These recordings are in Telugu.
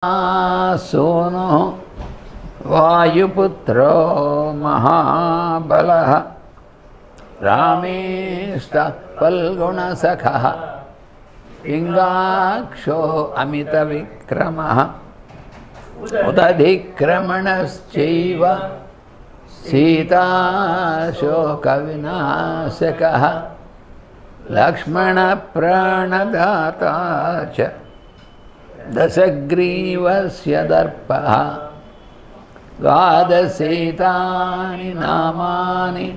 सोनो वायुपुत्रो महाबलः रामेष्टः फल्गुणसखः पिङ्गाक्षो अमितविक्रमः उदधिक्रमणश्चैव सीताशोकविनाशकः लक्ष्मणप्राणदाता च दशग्रीवस्य दर्पः द्वादशैतानि नामानि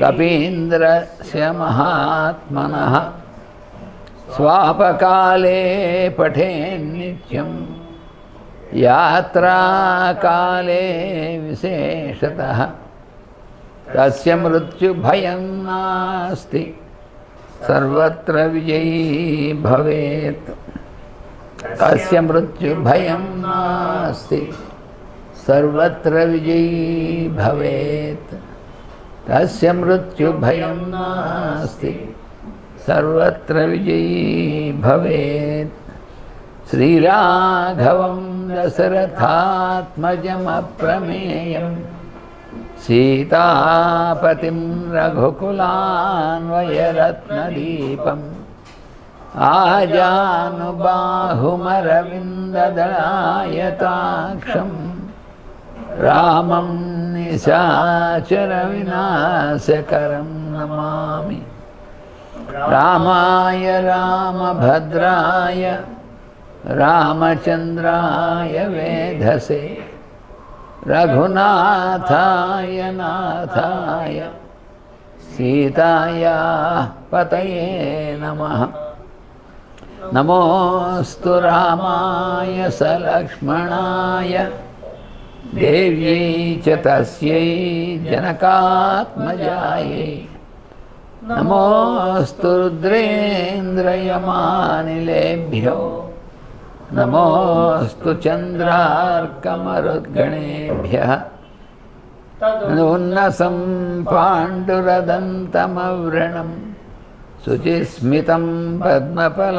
कपीन्द्रस्य महात्मनः स्वापकाले पठेन्नित्यं यात्राकाले विशेषतः तस्य मृत्युभयं नास्ति सर्वत्र विजयी भवेत् तस्य मृत्युभयं नास्ति सर्वत्र विजयी भवेत् तस्य मृत्युभयं नास्ति सर्वत्र विजयी भवेत् श्रीराघवं दशरथात्मजमप्रमेयं सीतापतिं रघुकुलान्वयरत्नदीपम् आजानुबाहुमरविन्ददलायताक्षं रामं निशाचरविनाशकरं नमामि रामाय रामभद्राय रामचन्द्राय वेधसे रघुनाथाय नाथाय सीताया पतये नमः नमोऽस्तु रामाय सलक्ष्मणाय देव्यै च तस्यै जनकात्मजायै नमोऽस्तु रुद्रेन्द्रयमानिलेभ्यो नमोऽस्तु चन्द्रार्कमरुद्गणेभ्यः नून्नसं पाण्डुरदन्तमव्रणम् शुचिस्मितं पद्मपलाशलोचनं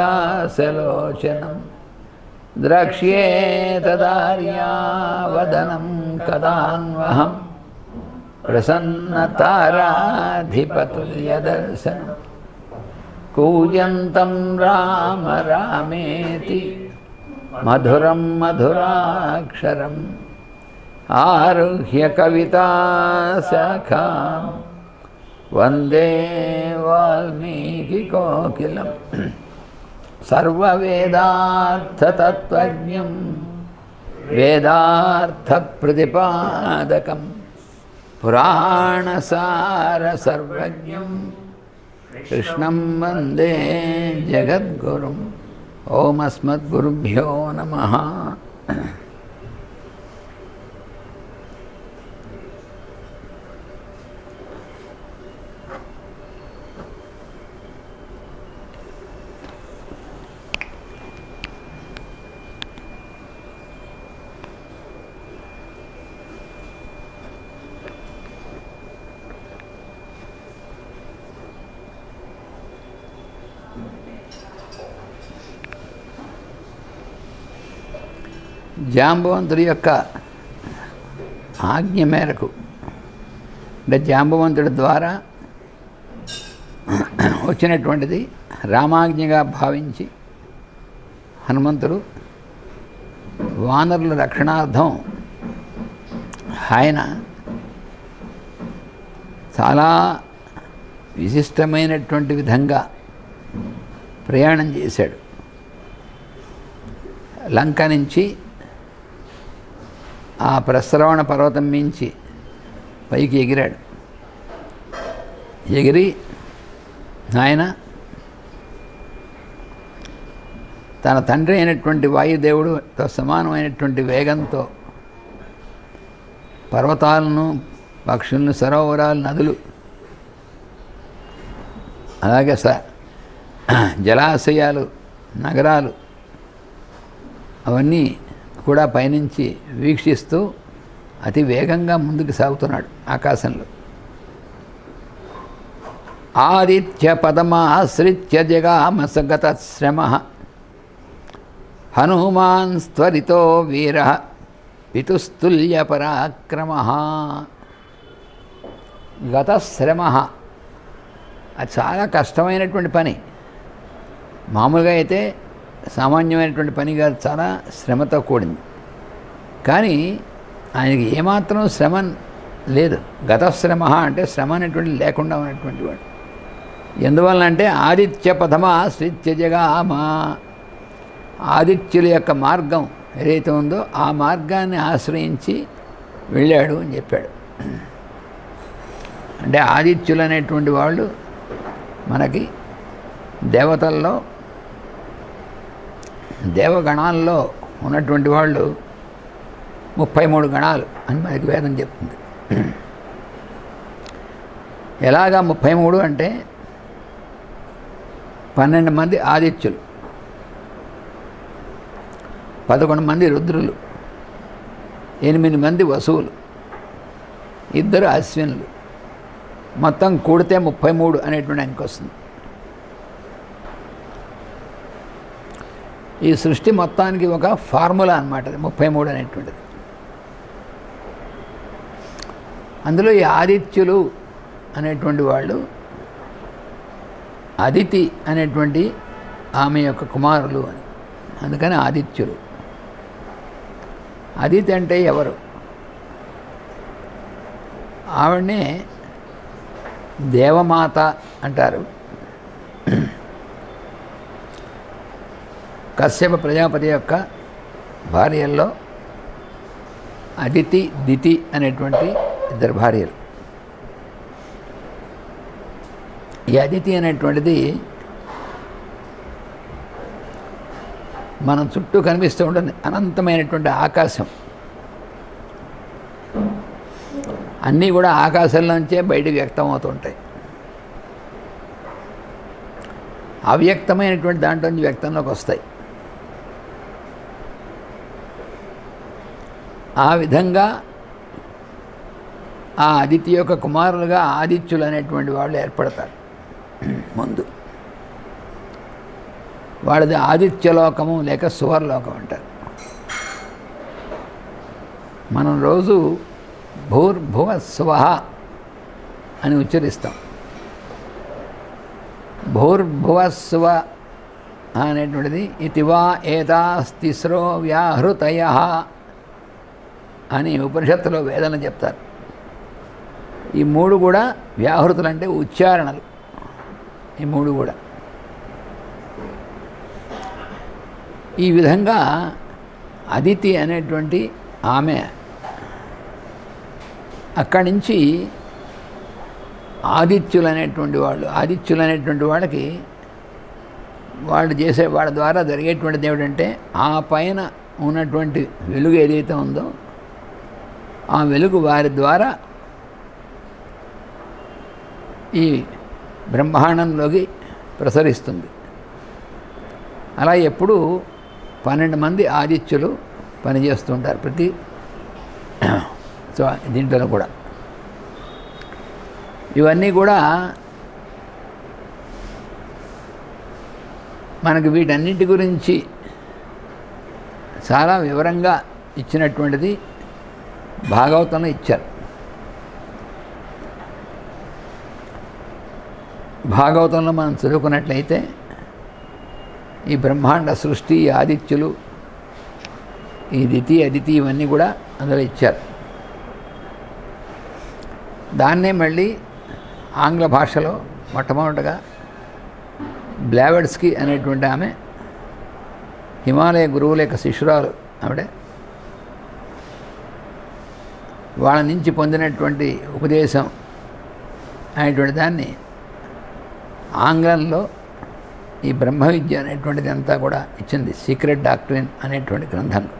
द्रक्ष्येतदार्यावदनं कदान्वहं प्रसन्नताराधिपतुल्यदर्शनं कूजन्तं राम रामेति मधुरं मधुराक्षरम् आरुह्य कविताशाखां वन्दे वाल्मीकिकोकिलं सर्ववेदार्थतत्त्वज्ञं वेदार्थप्रतिपादकं पुराणसारसर्वज्ञं कृष्णं वन्दे जगद्गुरुम् ॐ अस्मद्गुरुभ्यो नमः। జాంబవంతుడి యొక్క ఆజ్ఞ మేరకు అంటే జాంబవంతుడి ద్వారా వచ్చినటువంటిది రామాజ్ఞగా భావించి హనుమంతుడు వానరుల రక్షణార్థం ఆయన చాలా విశిష్టమైనటువంటి విధంగా ప్రయాణం చేశాడు. లంక నుంచి ఆ ప్రస్రవణ పర్వతం మించి పైకి ఎగిరాడు. ఎగిరి ఆయన తన తండ్రి అయినటువంటి వాయుదేవుడితో సమానమైనటువంటి వేగంతో పర్వతాలను, పక్షులను, సరోవరాలు, నదులు, అలాగే జలాశయాలు, నగరాలు అవన్నీ కూడా పైనుంచి వీక్షిస్తూ అతి వేగంగా ముందుకు సాగుతున్నాడు ఆకాశంలో. ఆదిత్య పదమాశ్రిత్య జగామ సగత శ్రమ హనుమాన్ స్త్వరితో వీర పితుస్తుల్య పరాక్రమ. గతశ్రమ, అది చాలా కష్టమైనటువంటి పని. మామూలుగా అయితే సామాన్యమైనటువంటి పని కాదు, చాలా శ్రమతో కూడింది. కానీ ఆయనకి ఏమాత్రం శ్రమ లేదు. గతశ్రమ అంటే శ్రమ అనేటువంటి లేకుండా ఉన్నటువంటి వాడు. ఎందువలనంటే ఆదిత్య పథమాశ్రిత్య జగామ, ఆదిత్యుల యొక్క మార్గం ఏదైతే ఉందో ఆ మార్గాన్ని ఆశ్రయించి వెళ్ళాడు అని చెప్పాడు. అంటే ఆదిత్యులు అనేటువంటి వాళ్ళు మనకి దేవతల్లో దేవగణాల్లో ఉన్నటువంటి వాళ్ళు 33 గణాలు అని మనకి వేదం చెప్తుంది. ఎలాగా 33 అంటే 12 మంది ఆదిత్యులు, 11 మంది రుద్రులు, 8 మంది వసువులు, 2 అశ్వినులు, మొత్తం కూడితే 33 అనేటువంటి అంకె వస్తుంది. ఈ సృష్టి మొత్తానికి ఒక ఫార్ములా అన్నమాట అది 33 అనేటువంటిది. అందులో ఈ ఆదిత్యులు అనేటువంటి వాళ్ళు అదితి అనేటువంటి ఆమె యొక్క కుమారులు అని, అందుకని ఆదిత్యులు. అదితి అంటే ఎవరు? ఆవిడనే దేవమాత అంటారు. కశ్యప ప్రజాపతి యొక్క భార్యల్లో అదితి దితి అనేటువంటి 2 భార్యలు. ఈ అదితి అనేటువంటిది మనం చుట్టూ కనిపిస్తూ ఉంటుంది అనంతమైనటువంటి ఆకాశం. అన్నీ కూడా ఆకాశంలోంచే బయటికి వ్యక్తం అవుతుంటాయి. అవ్యక్తమైనటువంటి దాంట్లోంచి వ్యక్తంలోకి వస్తాయి. ఆ విధంగా ఆ అదితి యొక్క కుమారులుగా ఆదిత్యులు అనేటువంటి వాళ్ళు ఏర్పడతారు. ముందు వాళ్ళది ఆదిత్యలోకము లేక సువర్లోకం అంటారు. మనం రోజు భూర్భువస్వః అని ఉచ్చరిస్తాం. భూర్భువస్వ అనేటువంటిది ఇతివా ఏతాస్తిస్రో వ్యాహృతయః అని ఉపనిషత్తులో వేదన చెప్తారు. ఈ 3 కూడా వ్యాహృతులు అంటే ఉచ్చారణలు. ఈ 3 కూడా ఈ విధంగా అదితి అనేటువంటి ఆమె అక్కడి నుంచి ఆదిత్యులు అనేటువంటి వాళ్ళకి వాళ్ళ ద్వారా జరిగేటువంటిది ఏమిటంటే ఆ పైన ఉన్నటువంటి వెలుగు ఏదైతే ఉందో ఆ వెలుగు వారి ద్వారా ఈ బ్రహ్మాండంలోకి ప్రసరిస్తుంది. అలా ఎప్పుడూ 12 మంది ఆదిత్యులు పనిచేస్తుంటారు ప్రతి దీంట్లో కూడా. ఇవన్నీ కూడా మనకు వీటన్నిటి గురించి చాలా వివరంగా ఇచ్చినటువంటిది భాగవతంలో ఇచ్చారు. భాగవతంలో మనం చదువుకున్నట్లయితే ఈ బ్రహ్మాండ సృష్టి, ఆదిత్యులు, ఈ దితి అదితి ఇవన్నీ కూడా అందులో ఇచ్చారు. దాన్నే మళ్ళీ ఆంగ్ల భాషలో మొట్టమొదటిగా బ్లావెట్స్కీ అనేటువంటి ఆమె హిమాలయ గురువుల యొక్క శిష్యురాలు ఆవిడ. వాళ్ళ నుంచి పొందినటువంటి ఉపదేశం అనేటువంటి దాన్ని ఆంగ్లంలో ఈ బ్రహ్మ విద్య అనేటువంటిది అంతా కూడా ఇచ్చింది. సీక్రెట్ డాక్ట్రిన్ అనేటువంటి గ్రంథంలో.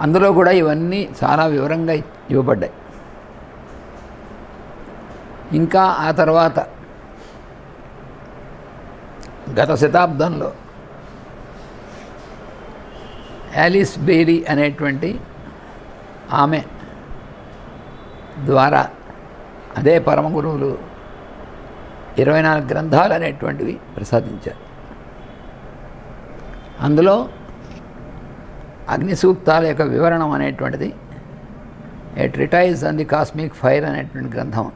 అందులో కూడా ఇవన్నీ చాలా వివరంగా ఇవ్వబడ్డాయి. ఇంకా ఆ తర్వాత గత శతాబ్దంలో యాలిస్ బెయిలీ అనేటువంటి ఆమె ద్వారా అదే పరమ గురువులు 24 గ్రంథాలు అనేటువంటివి ప్రసాదించారు. అందులో అగ్ని సూక్తాల యొక్క వివరణం అనేటువంటిది a treatise on the cosmic fire అనేటువంటి గ్రంథం.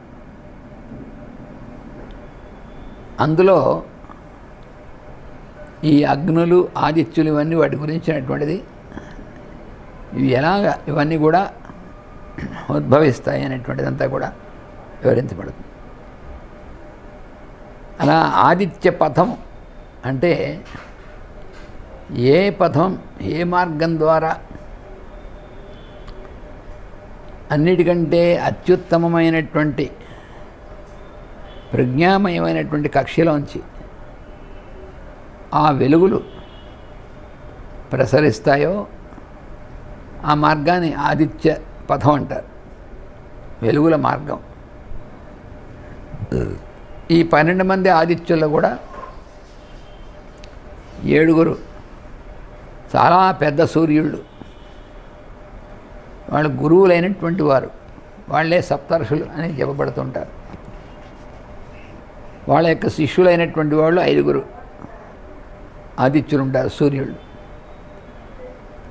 అందులో ఈ అగ్నులు ఆదిత్యులు ఇవన్నీ వాటి గురించినటువంటిది ఇవన్నీ కూడా ఉద్భవిస్తాయి అనేటువంటిదంతా కూడా వివరించబడుతుంది. అలా ఆదిత్య పథం అంటే ఏ పథం ఏ మార్గం ద్వారా అన్నిటికంటే అత్యుత్తమమైనటువంటి ప్రజ్ఞామయమైనటువంటి కక్షలోంచి ఆ వెలుగులు ప్రసరిస్తాయో ఆ మార్గాన్ని ఆదిత్య పథం అంటారు, వెలుగుల మార్గం. ఈ 12 మంది ఆదిత్యుల్లో కూడా 7 చాలా పెద్ద సూర్యుళ్ళు, వాళ్ళు గురువులైనటువంటి వారు, వాళ్ళే సప్తర్షులు అని చెప్పబడుతుంటారు. వాళ్ళ యొక్క శిష్యులైనటువంటి వాళ్ళు 5 ఆదిత్యులు ఉంటారు, సూర్యుళ్ళు.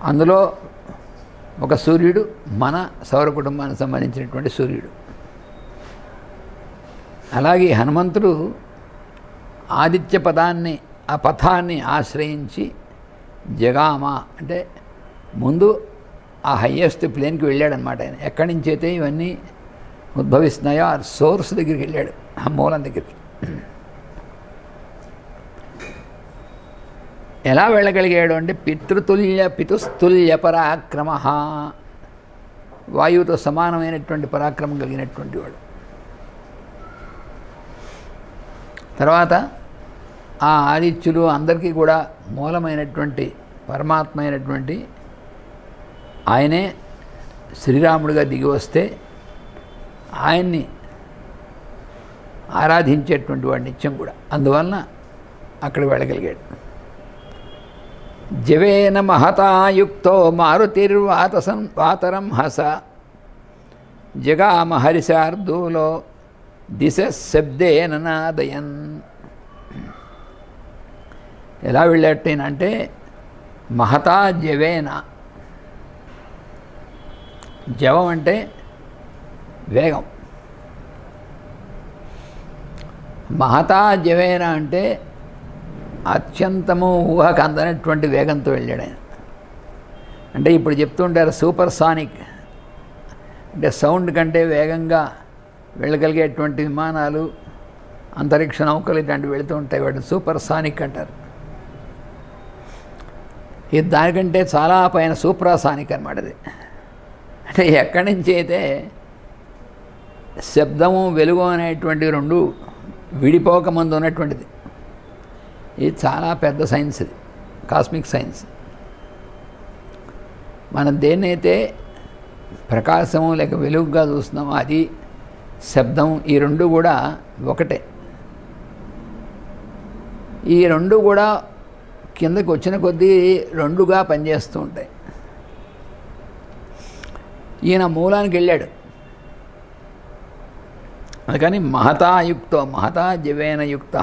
అందులో ఒక సూర్యుడు మన సౌర కుటుంబానికి సంబంధించినటువంటి సూర్యుడు. అలాగే హనుమంతుడు ఆదిత్య పదాన్ని ఆ పథాన్ని ఆశ్రయించి జగామ అంటే ముందు ఆ హయ్యెస్ట్ ప్లేన్కి వెళ్ళాడనమాట. ఆయన ఎక్కడి నుంచి అయితే ఇవన్నీ ఉద్భవిస్తున్నాయో ఆ సోర్స్ దగ్గరికి వెళ్ళాడు, ఆ మూలం దగ్గరికి. ఎలా వెళ్ళగలిగాడు అంటే పితుస్తుల్య పరాక్రమ, వాయువుతో సమానమైనటువంటి పరాక్రమం కలిగినటువంటి వాడు. తర్వాత ఆ ఆదిత్యులు అందరికీ కూడా మూలమైనటువంటి పరమాత్మ అయినటువంటి ఆయనే శ్రీరాముడిగా దిగి వస్తే ఆయన్ని ఆరాధించేటువంటి వాడు నిత్యం కూడా. అందువలన అక్కడ వెళ్ళగలిగాడు. జవేన మహతాయుక్తో మారుతిర్వాతరం హస జగామ హరిశార్దూలో దిశ శబ్దేన నాదయన్. ఎలా వెళ్ళేటంటే మహతా జవేన, జవం అంటే వేగం, మహతా జవేన అంటే అత్యంతము ఊహకు అందనటువంటి వేగంతో వెళ్ళాడు ఆయన. అంటే ఇప్పుడు చెప్తుంటారు సూపర్ సానిక్ అంటే సౌండ్ కంటే వేగంగా వెళ్ళగలిగేటువంటి విమానాలు, అంతరిక్ష నౌకలు ఇట్లాంటివి వెళుతూ ఉంటాయి, వాటిని సూపర్ సానిక్ అంటారు. ఇది దానికంటే చాలా పైన సూప్రాసానిక్ అనమాట. అది అంటే ఎక్కడి నుంచి అయితే శబ్దము వెలుగు అనేటువంటి 2 విడిపోకముందు ఉన్నటువంటిది. ఇది చాలా పెద్ద సైన్స్, ఇది కాస్మిక్ సైన్స్. మనం దేన్నైతే ప్రకాశము లేక వెలుగుగా చూస్తున్నామో అది శబ్దం, ఈ 2 కూడా ఒకటే. ఈ 2 కూడా కిందకి వచ్చిన కొద్దీ 2గా పనిచేస్తూ ఉంటాయి. ఈయన మూలానికి వెళ్ళాడు. అందుకని మహతాయుక్తో మహతా జవేన యుక్త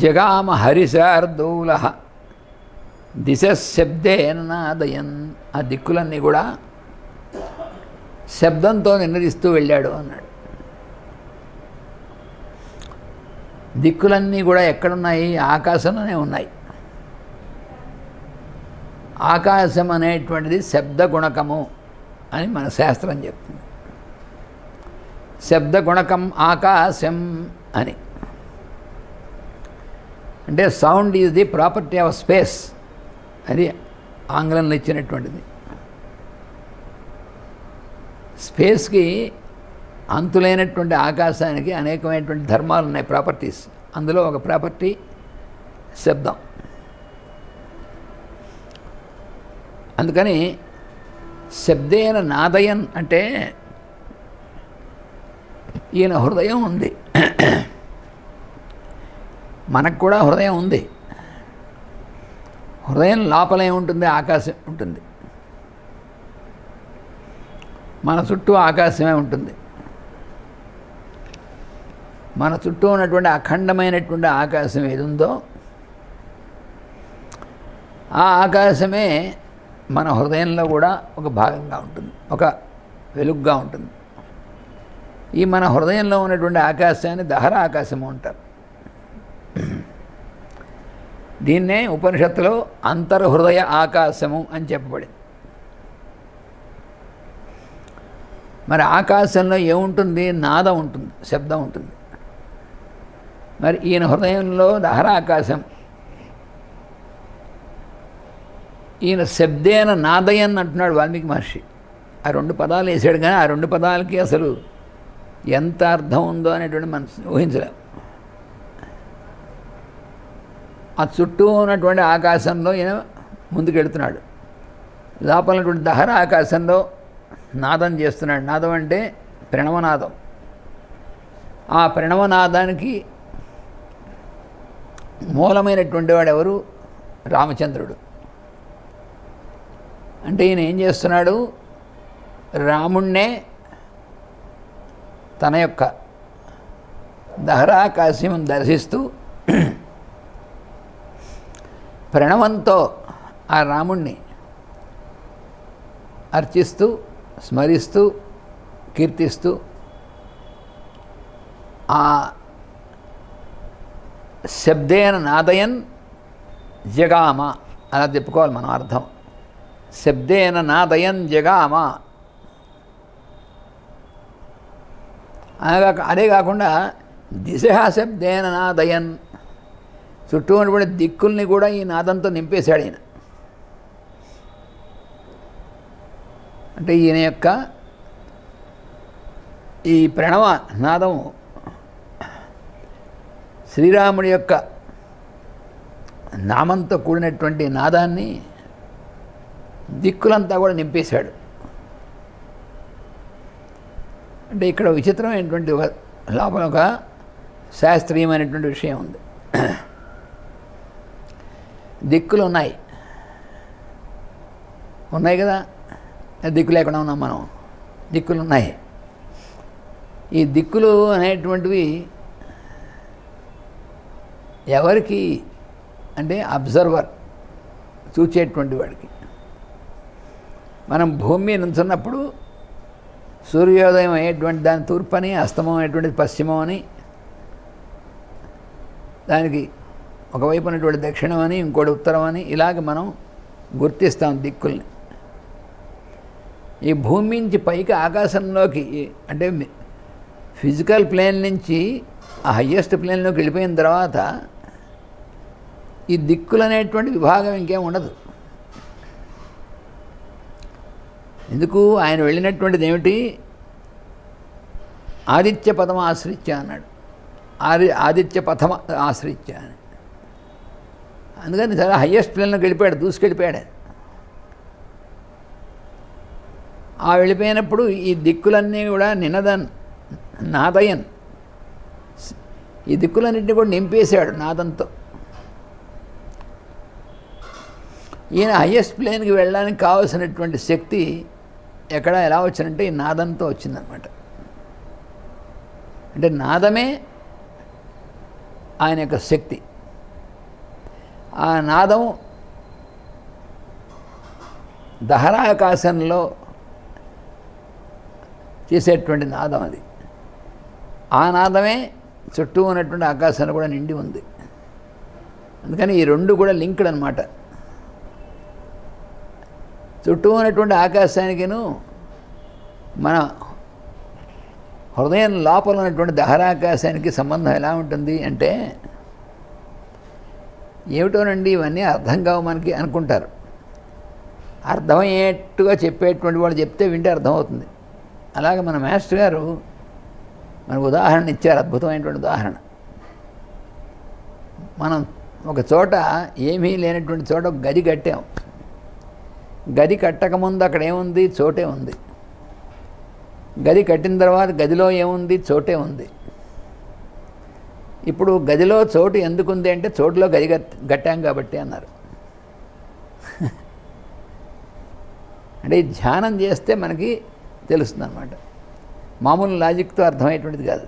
జగామ హరిశార్దూల దిశ శబ్దేన నాదయన్. ఆ దిక్కులన్నీ కూడా శబ్దంతో నినదిస్తూ వెళ్ళాడు అన్నాడు. దిక్కులన్నీ కూడా ఎక్కడున్నాయి? ఆకాశంలోనే ఉన్నాయి. ఆకాశం అనేటువంటిది శబ్ద గుణకము అని మన శాస్త్రం చెప్తుంది. శబ్ద గుణకం ఆకాశం అని అంటే sound is the property of space అది ఆంగ్లంలో ఇచ్చినటువంటిది. స్పేస్కి అంతులైనటువంటి ఆకాశానికి అనేకమైనటువంటి ధర్మాలు ఉన్నాయి, ప్రాపర్టీస్. అందులో ఒక ప్రాపర్టీ శబ్దం. అందుకని శబ్దేన నాదయన్ అంటే ఈయన హృదయం ఉంది, మనకు కూడా హృదయం ఉంది. హృదయం లోపల ఏముంటుంది? ఆకాశం ఉంటుంది. మన చుట్టూ ఆకాశమే ఉంటుంది. మన చుట్టూ ఉన్నటువంటి అఖండమైనటువంటి ఆకాశం ఏది ఉందో ఆ ఆకాశమే మన హృదయంలో కూడా ఒక భాగంగా ఉంటుంది, ఒక వెలుగుగా ఉంటుంది. ఈ మన హృదయంలో ఉన్నటువంటి ఆకాశాన్ని దహర ఆకాశము అంటారు. దీన్నే ఉపనిషత్తులో అంతర్హృదయ ఆకాశము అని చెప్పబడింది. మరి ఆకాశంలో ఏముంటుంది? నాదం ఉంటుంది, శబ్దం ఉంటుంది. మరి ఈయన హృదయంలో దహర ఆకాశం, ఈయన శబ్దేన నాదయన్ అంటున్నాడు వాల్మీకి మహర్షి. ఆ రెండు పదాలు వేసాడు, కానీ ఆ రెండు పదాలకి అసలు ఎంత అర్థం ఉందో అనేటువంటి మనసు ఊహించలేం. ఆ చుట్టూ ఉన్నటువంటి ఆకాశంలో ఈయన ముందుకెళ్తున్నాడు. లోపల ఉన్నటువంటి దహర ఆకాశంలో నాదం చేస్తున్నాడు. నాదం అంటే ప్రణవనాదం. ఆ ప్రణవనాదానికి మూలమైనటువంటి వాడు ఎవరు? రామచంద్రుడు. అంటే ఈయన ఏం చేస్తున్నాడు? రాముణ్ణే తన యొక్క దహరాకాశం దర్శిస్తూ ప్రణవంతో ఆ రాముణ్ణి అర్చిస్తూ, స్మరిస్తూ, కీర్తిస్తూ ఆ శబ్దేన నాదయన్ జగామ అలా చెప్పుకోవాలి మనం అర్థం. శబ్దేన నాదయన్ జగామ. అదే కాకుండా దిశ శబ్దేన నాదయన్, చుట్టూ ఉన్నటువంటి దిక్కుల్ని కూడా ఈ నాదంతో నింపేశాడు ఈయన. అంటే ఈయన యొక్క ఈ ప్రణవ నాదం శ్రీరాముడి యొక్క నామంతో కూడినటువంటి నాదాన్ని దిక్కులంతా కూడా నింపేశాడు. అంటే ఇక్కడ విచిత్రమైనటువంటి లోపల ఒక శాస్త్రీయమైనటువంటి విషయం ఉంది. దిక్కులు ఉన్నాయి కదా, దిక్కు లేకుండా ఉన్నాం మనం. దిక్కులు ఉన్నాయి. ఈ దిక్కులు అనేటువంటివి ఎవరికి అంటే అబ్జర్వర్, చూచేటువంటి వాడికి. మనం భూమి మీద నుంచున్నప్పుడు సూర్యోదయం అయ్యేటువంటి దాని తూర్పని, అస్తమం అయ్యేటువంటిది పశ్చిమం అని, దానికి ఒకవైపు ఉన్నటువంటి దక్షిణం అని, ఇంకోటి ఉత్తరం అని, ఇలాగ మనం గుర్తిస్తాం దిక్కుల్ని. ఈ భూమి నుంచి పైకి ఆకాశంలోకి అంటే ఫిజికల్ ప్లేన్ నుంచి ఆ హయ్యెస్ట్ ప్లేన్లోకి వెళ్ళిపోయిన తర్వాత ఈ దిక్కులు అనేటువంటి విభాగం ఇంకేం ఉండదు. ఎందుకు? ఆయన వెళ్ళినటువంటిది ఏమిటి? ఆదిత్య పదం ఆశ్రిత్య అన్నాడు. ఆదిత్య పథమ ఆశ్రిత్య అని. అందుకని చాలా హయ్యెస్ట్ ప్లేన్లోకి వెళ్ళిపోయాడు, దూసుకెళ్ళిపోయాడు. ఆ వెళ్ళిపోయినప్పుడు ఈ దిక్కులన్నీ కూడా నాదయన్, ఈ దిక్కులన్నింటినీ కూడా నింపేశాడు నాదంతో. ఈయన హయ్యెస్ట్ ప్లేన్కి వెళ్ళడానికి కావలసినటువంటి శక్తి ఎక్కడ ఎలా వచ్చిందంటే ఈ నాదంతో వచ్చిందనమాట. అంటే నాదమే ఆయన యొక్క శక్తి. ఆ నాదం దహరాకాశంలో చేసేటువంటి నాదం అది. ఆ నాదమే చుట్టూ ఉన్నటువంటి ఆకాశాన్ని కూడా నిండి ఉంది. అందుకని ఈ రెండు కూడా లింక్డ్ అనమాట. చుట్టూ ఉన్నటువంటి ఆకాశానికిను మన హృదయం లోపల ఉన్నటువంటి దహరాకాశానికి సంబంధం ఎలా ఉంటుంది అంటే, ఏమిటోనండి ఇవన్నీ అర్థం కావు మనకి అనుకుంటారు. అర్థమయ్యేట్టుగా చెప్పేటువంటి వాళ్ళు చెప్తే వింటే అర్థమవుతుంది. అలాగే మన మాస్టర్ గారు మనకు ఉదాహరణ ఇచ్చారు, అద్భుతమైనటువంటి ఉదాహరణ. మనం ఒక చోట ఏమీ లేనటువంటి చోట ఒక గది కట్టాం. గది కట్టకముందు అక్కడ ఏముంది? చోటే ఉంది. గది కట్టిన తర్వాత గదిలో ఏముంది? చోటే ఉంది. ఇప్పుడు గదిలో చోటు ఎందుకుంది అంటే చోటులో గది కట్టాం కాబట్టి అన్నారు. అంటే ధ్యానం చేస్తే మనకి తెలుస్తుంది అన్నమాట. మామూలు లాజిక్తో అర్థమయ్యేటువంటిది కాదు.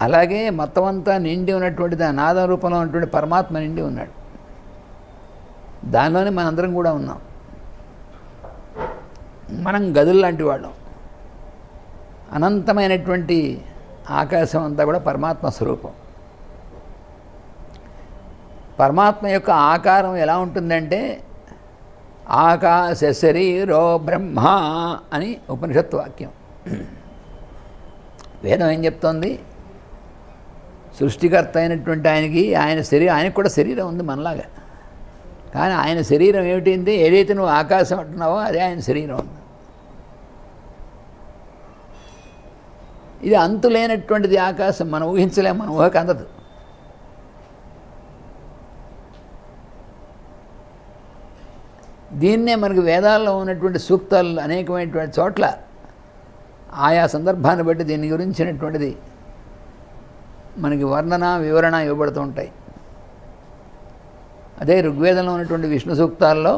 అలాగే మొత్తం అంతా నిండి ఉన్నటువంటి నాద రూపంలో ఉన్నటువంటి పరమాత్మ నిండి ఉన్నాడు. దానిలోనే మనందరం కూడా ఉన్నాం. మనం గదులు లాంటి వాళ్ళం. అనంతమైనటువంటి ఆకాశం అంతా కూడా పరమాత్మ స్వరూపం. పరమాత్మ యొక్క ఆకారం ఎలా ఉంటుందంటే ఆకాశ శరీరో బ్రహ్మ అని ఉపనిషత్తు వాక్యం. వేదం ఏం చెప్తోంది? సృష్టికర్త అయినటువంటి ఆయనకు కూడా శరీరం ఉంది మనలాగా. కానీ ఆయన శరీరం ఏమిటింది? ఏదైతే నువ్వు ఆకాశం అంటున్నావో అదే ఆయన శరీరం ఉంది. ఇది అంతులేనటువంటిది ఆకాశం. మనం ఊహించలేము, మన ఊహకు అందదు. దీన్నే మనకు వేదాల్లో ఉన్నటువంటి సూక్తాలు అనేకమైనటువంటి చోట్ల ఆయా సందర్భాన్ని బట్టి దీని గురించినటువంటిది మనకి వర్ణన వివరణ ఇవ్వబడుతూ ఉంటాయి. అదే ఋగ్వేదంలో ఉన్నటువంటి విష్ణు సూక్తాల్లో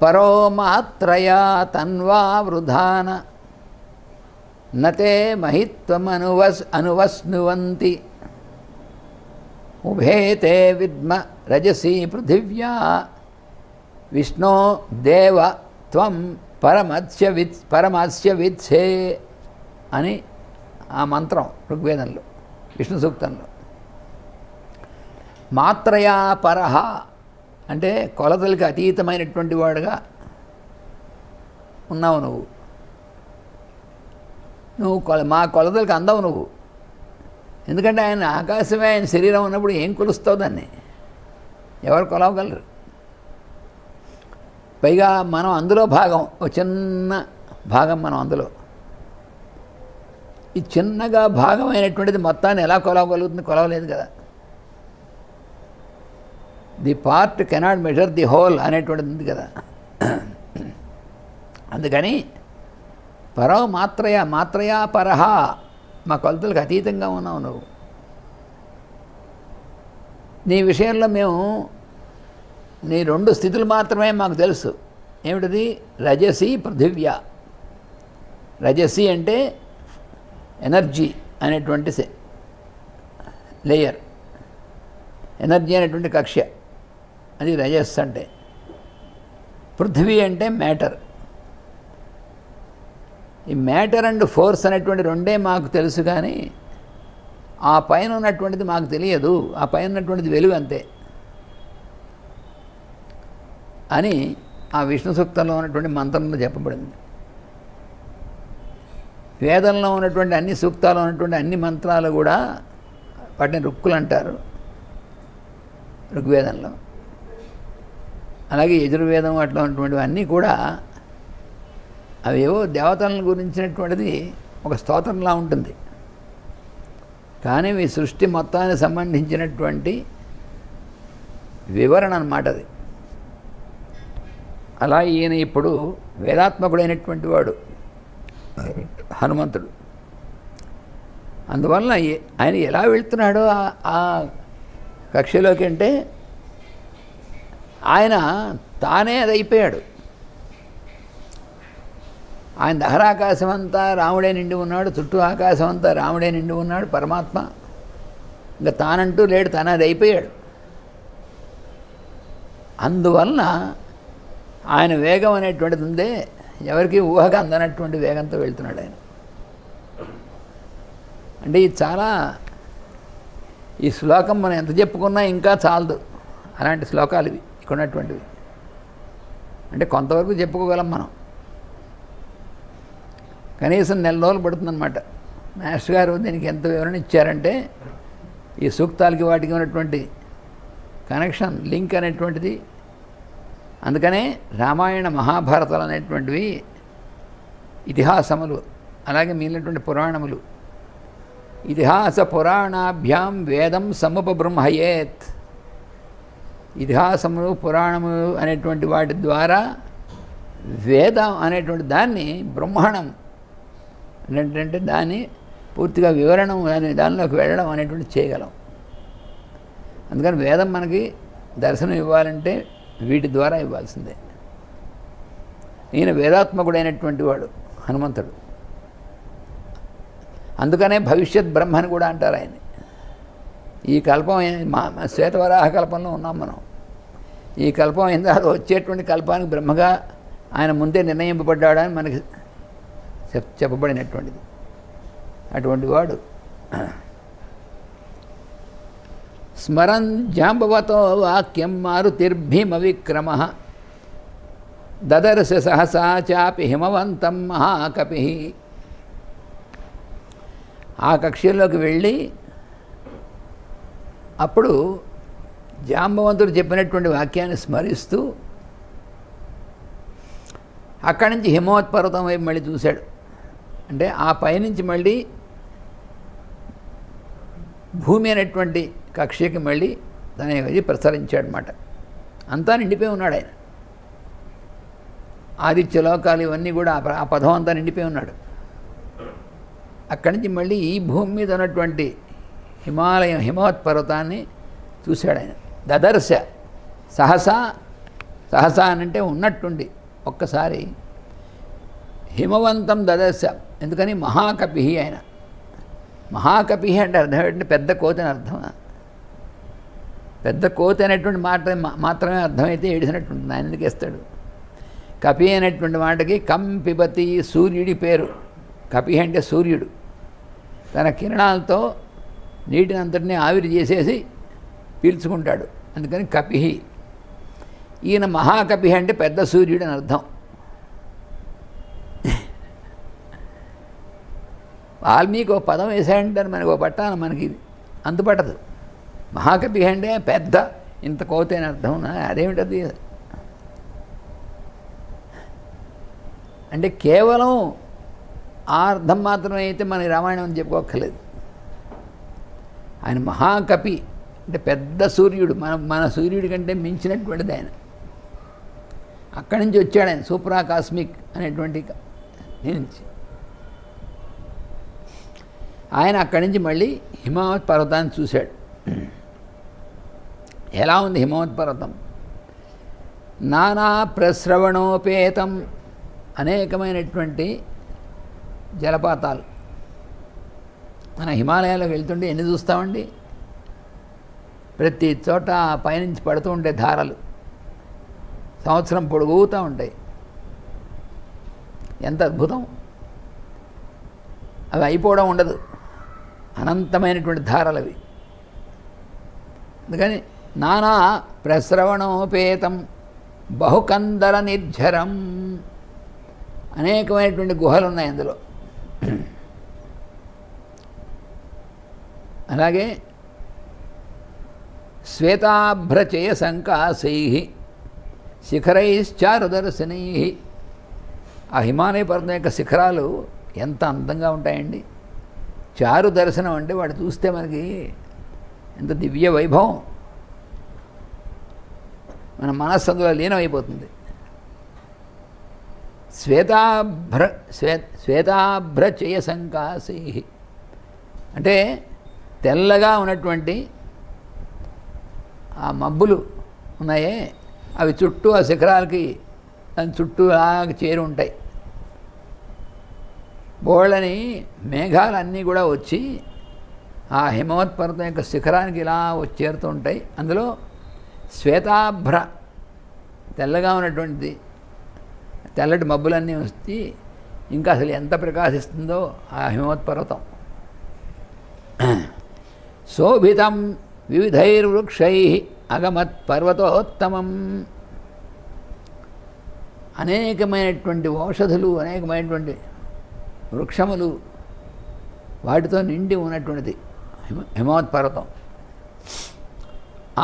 పరోమాత్రయా తన్వా వృధాన నతే మహిత్వమనువస్నువంతి ఉభేతే విద్మ రజసి పృథివ్యా విష్ణో దేవ త్వం పరమస్య విత్సే అని ఆ మంత్రం ఋగ్వేదంలో విష్ణు సూక్తంలో. మాత్రయా పరహ అంటే కొలతలకి అతీతమైనటువంటి వాడుగా ఉన్నావు నువ్వు మా కొలతలకు అందవు నువ్వు. ఎందుకంటే ఆయన ఆకాశమే ఆయన శరీరం ఉన్నప్పుడు ఏం కొలుస్తావు దాన్ని? ఎవరు కొలవగలరు? పైగా మనం అందులో భాగం, ఒక చిన్న భాగం మనం అందులో. ఈ చిన్నగా భాగమైనటువంటిది మొత్తాన్ని ఎలా కొలవగలుగుతుంది? కొలవలేదు కదా. The part cannot measure the whole అనేటువంటిది ఉంది కదా. అందుకని మాత్రయా పరహ, మా కొలతలకు అతీతంగా ఉన్నావు నువ్వు. నీ విషయంలో మేము నీ రెండు స్థితులు మాత్రమే మాకు తెలుసు. ఏమిటిది? రజసి పృథివ్య. రజసి అంటే ఎనర్జీ అనేటువంటి లేయర్, ఎనర్జీ అనేటువంటి కక్ష్య, అది రజస్ అంటే. పృథివీ అంటే మ్యాటర్. ఈ మ్యాటర్ అండ్ ఫోర్స్ అనేటువంటి రెండే మాకు తెలుసు, కానీ ఆ పైన ఉన్నటువంటిది మాకు తెలియదు. ఆ పైన ఉన్నటువంటిది వెలుగు అంతే అని ఆ విష్ణు సూక్తంలో ఉన్నటువంటి మంత్రంలో చెప్పబడింది. వేదంలో ఉన్నటువంటి అన్ని సూక్తాలు ఉన్నటువంటి అన్ని మంత్రాలు కూడా వాటిని రుక్కులు అంటారు ఋగ్వేదంలో. అలాగే యజుర్వేదం అట్లా ఉన్నటువంటివి అన్నీ కూడా అవేవో దేవతలను గురించినటువంటిది ఒక స్తోత్రంలా ఉంటుంది. కానీ ఈ సృష్టి మొత్తానికి సంబంధించినటువంటి వివరణ అన్నమాట అది. అలా ఈయన ఇప్పుడు వేదాత్మకుడైనటువంటి వాడు హనుమంతుడు. అందువలన ఆయన ఎలా వెళ్తున్నాడో ఆ కక్షలోకి అంటే ఆయన తానే అది అయిపోయాడు. ఆయన దహరాకాశం అంతా రాముడే నిండి ఉన్నాడు, చుట్టూ ఆకాశం అంతా రాముడే నిండి ఉన్నాడు పరమాత్మ. ఇంకా తానంటూ లేడు, తాను అది అయిపోయాడు. అందువలన ఆయన వేగం అనేటువంటిది ఉందే, ఎవరికి ఊహగా అందనటువంటి వేగంతో వెళ్తున్నాడు ఆయన. అంటే ఇది చాలా, ఈ శ్లోకం మనం ఎంత చెప్పుకున్నా ఇంకా చాలదు. అలాంటి శ్లోకాలు ఇవి ఇక్కడ ఉన్నటువంటివి. అంటే కొంతవరకు చెప్పుకోగలం మనం. కనీసం 4 రోజులు పడుతుందన్నమాట. మాస్టర్ గారు దీనికి ఎంత వివరణ ఇచ్చారంటే ఈ సూక్తాలకి వాటికి ఉన్నటువంటి కనెక్షన్, లింక్ అనేటువంటిది. అందుకనే రామాయణ మహాభారతాలు అనేటువంటివి ఇతిహాసములు, అలాగే మిగిలినటువంటి పురాణములు. ఇతిహాస పురాణాభ్యాం వేదం సముపబృంహయేత్. ఇతిహాసములు పురాణములు అనేటువంటి వాటి ద్వారా వేదం అనేటువంటి దాన్ని బ్రహ్మాండం ఏంటంటే దాన్ని పూర్తిగా వివరణం దానిలోకి వెళ్ళడం అనేటువంటి చేయగలం. అందుకని వేదం మనకి దర్శనం ఇవ్వాలంటే వీటి ద్వారా ఇవ్వాల్సిందే. ఈయన వేదాత్మకుడైనటువంటి వాడు హనుమంతుడు. అందుకనే భవిష్యత్ బ్రహ్మని కూడా అంటారు ఆయన. ఈ కల్పం శ్వేతవరాహ కల్పంలో ఉన్నాం మనం. ఈ కల్పం అయిన తర్వాత వచ్చేటువంటి కల్పానికి బ్రహ్మగా ఆయన ముందే నిర్ణయింపబడ్డాడని మనకి చెప్పబడినటువంటిది. అటువంటి వాడు స్మరన్ జాంబవతో వాక్యం మారుతిర్భీమ విక్రమ దదర్శ సహసా చాపి హిమవంతం మహాకపి. ఆ కక్షలోకి వెళ్ళి అప్పుడు జాంబవంతుడు చెప్పినటువంటి వాక్యాన్ని స్మరిస్తూ అక్కడి నుంచి హిమవత్పర్వతం వైపు మళ్ళీ చూశాడు. అంటే ఆ పైనుంచి మళ్ళీ భూమి అనేటువంటి కక్షకి మళ్ళీ తన ఇది ప్రసరించాడనమాట. అంతా నిండిపోయి ఉన్నాడు ఆయన. ఆదిత్యలోకాలు ఇవన్నీ కూడా ఆ పదం అంతా నిండిపోయి ఉన్నాడు. అక్కడి నుంచి మళ్ళీ ఈ భూమి మీద ఉన్నటువంటి హిమాలయం హిమవత్పర్వతాన్ని చూశాడు ఆయన. దదర్శ సహసా అంటే ఉన్నట్టుండి ఒక్కసారి హిమవంతం దదర్శ. ఎందుకని మహాకపి ఆయన. మహాకపి అంటే అర్థం ఏంటంటే పెద్ద కోతి అని అర్థం. పెద్ద కోతి అనేటువంటి మాత్రమే అర్థమైతే ఏడిసినట్టుంటుంది. ఆయన ఎందుకు వేస్తాడు? కపి అనేటువంటి మాటకి కంపిబతి సూర్యుడి పేరు. కపి అంటే సూర్యుడు. తన కిరణాలతో నీటిని అంతటినీ ఆవిరి చేసేసి పీల్చుకుంటాడు. అందుకని కపి. ఈయన మహాకపి అంటే పెద్ద సూర్యుడు అని అర్థం. వాల్మీకి ఓ పదం వేసాడంటారు మనకి ఓ పట్టాన మనకి అంతుపట్టదు. మహాకపి అంటే పెద్ద ఇంత కోతి అని అర్థం. అదేమిటది అంటే కేవలం ఆ అర్థం మాత్రమే అయితే మన రామాయణం అని చెప్పుకోక్కర్లేదు. ఆయన మహాకపి అంటే పెద్ద సూర్యుడు. మన సూర్యుడి కంటే మించినటువంటిది ఆయన. అక్కడి నుంచి వచ్చాడు ఆయన సూప్రాకాస్మిక్ అనేటువంటి నుంచి. ఆయన అక్కడి నుంచి మళ్ళీ హిమవత్ పర్వతాన్ని చూశాడు. ఎలా ఉంది హిమవత్ పర్వతం? నానా ప్రస్రవణోపేతం, అనేకమైనటువంటి జలపాతాలు. మన హిమాలయాలకు వెళ్తుంటే ఎన్ని చూస్తామండి? ప్రతి చోట పైనుంచి పడుతూ ఉండే ధారలు సంవత్సరం పొడుగుతూ ఉంటాయి. ఎంత అద్భుతం! అవి అయిపోవడం ఉండదు, అనంతమైనటువంటి ధారలు అవి. అందుకని నానా ప్రస్రవణోపేతం బహుకందర నిర్ఝరం, అనేకమైనటువంటి గుహలు ఉన్నాయి అందులో. అలాగే శ్వేతాభ్రచయ సంకాసై శిఖరైశ్చారుదర్శనై. ఆ హిమాలయ పర్వతం యొక్క శిఖరాలు ఎంత అందంగా ఉంటాయండి. చారు దర్శనం అంటే వాడు చూస్తే మనకి ఎంత దివ్య వైభవం, మన మనస్సు అందులో లీనమైపోతుంది. శ్వేతాభ్రచయ సంకాసై అంటే తెల్లగా ఉన్నటువంటి ఆ మబ్బులు ఉన్నాయే అవి చుట్టూ ఆ శిఖరాలకి దాని చుట్టూ అలాగ చేరి ఉంటాయి. బోళ్ళని మేఘాలన్నీ కూడా వచ్చి ఆ హిమవత్ పర్వతం యొక్క శిఖరానికి ఇలా వచ్చి చేరుతూ ఉంటాయి. అందులో శ్వేతాభ్ర తెల్లగా ఉన్నటువంటిది, తెల్లటి మబ్బులన్నీ వచ్చి ఇంకా అసలు ఎంత ప్రకాశిస్తుందో ఆ హిమవత్ పర్వతం. శోభితం వివిధైర్వృక్షై అగమత్ పర్వతోత్తమం. అనేకమైనటువంటి ఔషధులు, అనేకమైనటువంటి వృక్షములు వాటితో నిండి ఉన్నటువంటిది హిమవత్ పర్వతం.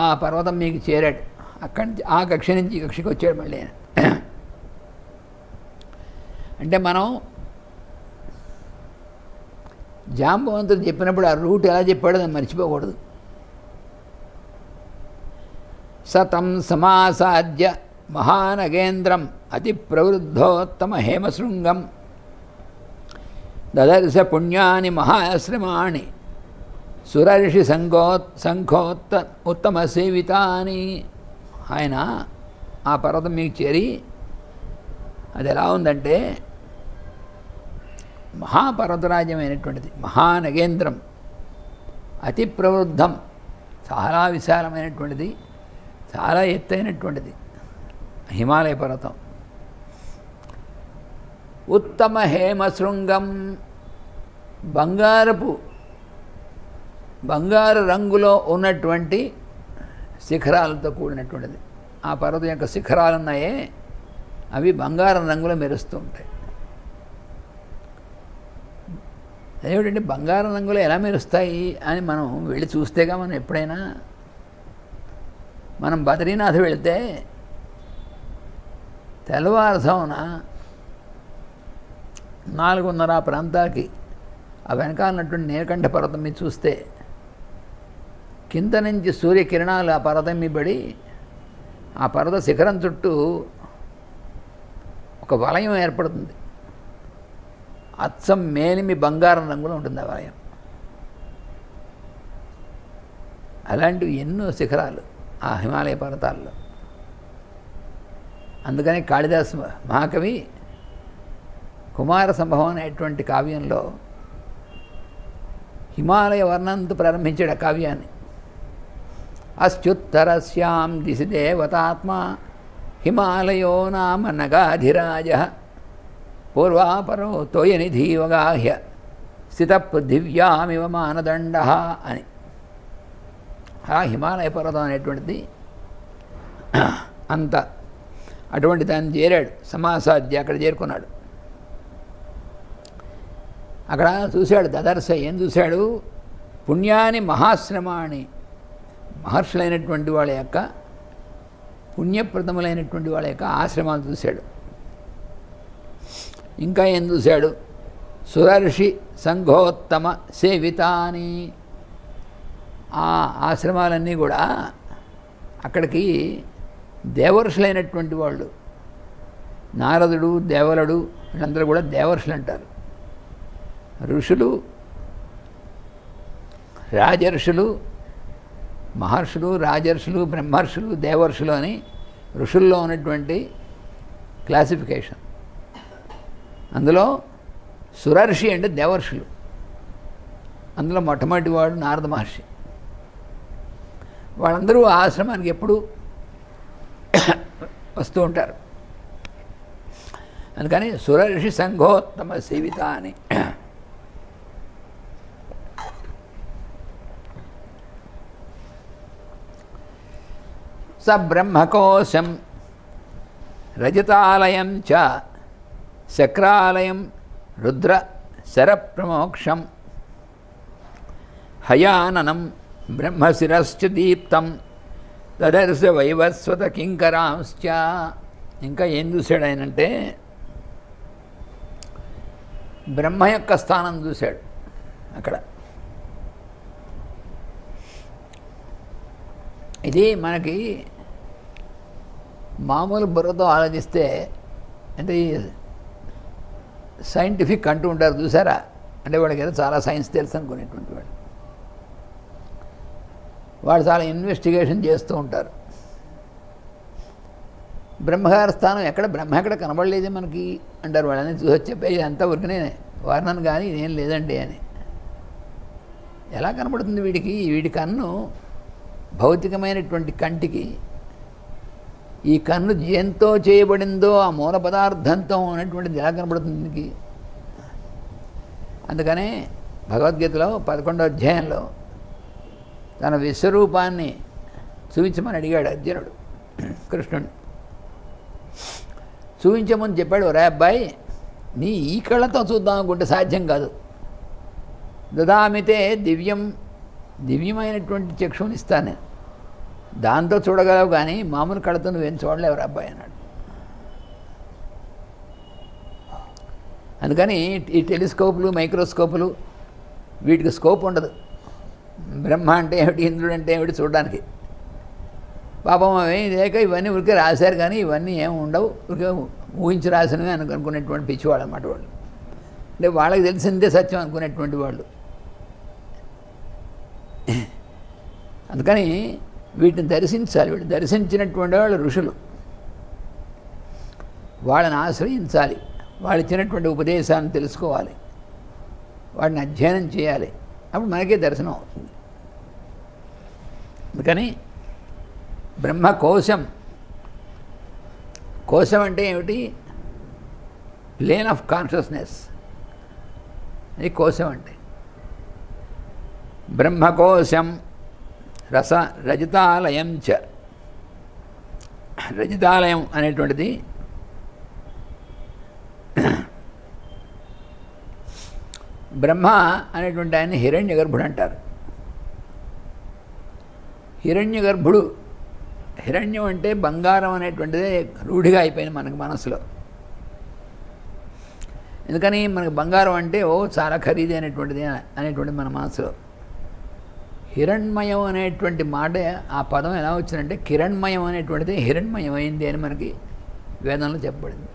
ఆ పర్వతం మీకు చేరాడు. అక్కడి నుంచి ఆ కక్ష నుంచి ఈ కక్షకి వచ్చాడు మళ్ళీ. అంటే మనం జాంబవంతుడు చెప్పినప్పుడు ఆ రూట్ ఎలా చెప్పాడో దాన్ని మర్చిపోకూడదు. సతం సమాసాద్య మహానగేంద్రం అతి ప్రవృద్ధోత్తమ హేమశృంగం దదర్శ పుణ్యాని మహాశ్రమాణి సురర్షి సంఘోత్త ఉత్తమ సేవితాని. ఆయన ఆ పర్వతం మీకు చేరి అది ఎలా ఉందంటే మహాపర్వతరాజ్యమైనటువంటిది, మహానగేంద్రం, అతి ప్రవృద్ధం, చాలా విశాలమైనటువంటిది, చాలా ఎత్తైనటువంటిది హిమాలయ పర్వతం. ఉత్తమ హేమశృంగం, బంగారు రంగులో ఉన్నటువంటి శిఖరాలతో కూడినటువంటిది. ఆ పర్వతం యొక్క శిఖరాలు ఉన్నాయే అవి బంగారం రంగులో మెరుస్తూ ఉంటాయి. ఏమిటంటే బంగారం రంగులో ఎలా మెరుస్తాయి అని మనం వెళ్ళి చూస్తేగా మనం ఎప్పుడైనా. మనం బద్రీనాథ్ వెళితే తెల్లవారుజామున 4:30 ప్రాంతాలకి ఆ వెనకాలన్నటువంటి నీలకంఠ పర్వతం మీద చూస్తే కింద నుంచి సూర్యకిరణాలు ఆ పర్వతం మీద పడి ఆ పర్వత శిఖరం చుట్టూ ఒక వలయం ఏర్పడుతుంది. అచ్చం మేలిమి బంగారం రంగులో ఉంటుంది ఆ వలయం. అలాంటివి ఎన్నో శిఖరాలు ఆ హిమాలయ పర్వతాల్లో. అందుకని కాళిదాసు మహాకవి కుమార సంభవం అనేటువంటి కావ్యంలో హిమాలయ వర్ణంతో ప్రారంభించాడు ఆ కావ్యాన్ని. అస్త్యుత్తరస్యాం దిశి దేవతాత్మ హిమాలయో నామ నగాధిరాజ పూర్వాపరో తోయనిధీవగాహ్య స్థిత పృథివ్యామివ మానదండ అని. ఆ హిమాలయ పర్వతం అనేటువంటిది అంత అటువంటి దాన్ని చేరాడు సమాసాధ్య. అక్కడ చేరుకున్నాడు. అక్కడ చూశాడు దదర్శ. ఏం చూశాడు? పుణ్యాని మహాశ్రమాణి, మహర్షులైనటువంటి వాళ్ళ యొక్క పుణ్యప్రదములైనటువంటి వాళ్ళ యొక్క ఆశ్రమాలు చూశాడు. ఇంకా ఏం చూశాడు? సురర్షి సంఘోత్తమ సేవితాని. ఆ ఆశ్రమాలన్నీ కూడా అక్కడికి దేవర్షులైనటువంటి వాళ్ళు, నారదుడు, దేవలుడు, వీళ్ళందరూ కూడా దేవర్షులు అంటారు. ఋషులు, రాజర్షులు, మహర్షులు, రాజర్షులు, బ్రహ్మర్షులు, దేవర్షులు అని ఋషుల్లో ఉన్నటువంటి క్లాసిఫికేషన్. అందులో సురర్షి అంటే దేవర్షులు. అందులో మొట్టమొదటి వాడు నారద మహర్షి. వాళ్ళందరూ ఆశ్రమానికి ఎప్పుడు వస్తూ ఉంటారు. అందుకని సురర్షి సంఘోత్తమ సేవిత అని. స బ్రహ్మకోశం రజతాలయం చ శక్రాలయం రుద్ర శరప్రమోక్షం హయాననం బ్రహ్మశిరశ్చ దీప్తం తదర్శ వైవస్వత కింకరాంశ్చ. ఇంకా ఏం చూశాడు ఆయనంటే బ్రహ్మ యొక్క స్థానం చూశాడు అక్కడ. ఇది మనకి మామూలు బుర్రతో ఆలోచిస్తే అంటే సైంటిఫిక్ అంటూ ఉంటారు చూసారా, అంటే వాడికి ఏదో చాలా సైన్స్ తెలుసు అనుకునేటువంటి వాడు చాలా ఇన్వెస్టిగేషన్ చేస్తూ ఉంటారు. బ్రహ్మగారి స్థానం ఎక్కడ, బ్రహ్మ ఎక్కడ కనబడలేదు మనకి అంటారు. వాళ్ళని చూసి చెప్పేది అంతా ఉరికినే వర్ణన కానీ ఇదేం లేదండి అని. ఎలా కనబడుతుంది వీడికి? వీడి కన్ను భౌతికమైనటువంటి కంటికి ఈ కన్ను ఎంతో చేయబడిందో ఆ మూల పదార్థంతో ఉన్నటువంటిది ఎలా కనబడుతుంది దీనికి? అందుకనే భగవద్గీతలో 11వ అధ్యాయంలో తన విశ్వరూపాన్ని చూపించమని అడిగాడు అర్జునుడు కృష్ణుడిని. చూపించమని చెప్పాడు. రే అబ్బాయి, నీ ఈ కళ్ళతో చూద్దాం అనుకుంటే సాధ్యం కాదు. దదామితే దివ్యమైనటువంటి చక్షువుని ఇస్తాను నేను, దాంతో చూడగలవు కానీ మామూలు కళ్ళతో నువ్వేం చూడలేవు రా అబ్బాయి అన్నాడు. అందుకని ఈ టెలిస్కోపులు, మైక్రోస్కోపులు వీటికి స్కోప్ ఉండదు. బ్రహ్మ అంటే ఏమిటి, ఇంద్రుడు అంటే ఏమిటి చూడడానికి. పాపం అవి లేక ఇవన్నీ ఉరికే రాశారు కానీ ఇవన్నీ ఏమి ఉండవు, ఉరికే ఊహించి రాసినవి అనుకునేటువంటి పిచ్చివాళ్ళు అన్నమాట వాళ్ళు. అంటే వాళ్ళకి తెలిసిందే సత్యం అనుకునేటువంటి వాళ్ళు. అందుకని వీటిని దర్శించాలి. వీటిని దర్శించినటువంటి వాళ్ళు ఋషులు. వాళ్ళని ఆశ్రయించాలి, వాళ్ళు ఇచ్చినటువంటి ఉపదేశాన్ని తెలుసుకోవాలి. వాటిని అధ్యయనం చేయాలి, అప్పుడు మనకే దర్శనం అవుతుంది. అందుకని బ్రహ్మకోశం, కోశం అంటే ఏమిటి? ప్లేన్ ఆఫ్ కాన్షియస్నెస్, అది కోశం అంటే. బ్రహ్మకోశం రజతాలయం చ, రజతాలయం అనేటువంటిది బ్రహ్మ అనేటువంటి ఆయన్ని హిరణ్య గర్భుడు అంటారు. హిరణ్య గర్భుడు, హిరణ్యం అంటే బంగారం అనేటువంటిదే రూఢిగా అయిపోయింది మనకు మనసులో. ఎందుకని మనకు బంగారం అంటే చాలా ఖరీదైనటువంటిది అనేటువంటి మన మనసులో. హిరణ్మయం అనేటువంటి మాట, ఆ పదం ఎలా వచ్చిందంటే కిరణ్మయం అనేటువంటిది హిరణ్మయం అయింది అని మనకి వేదంలో చెప్పబడింది.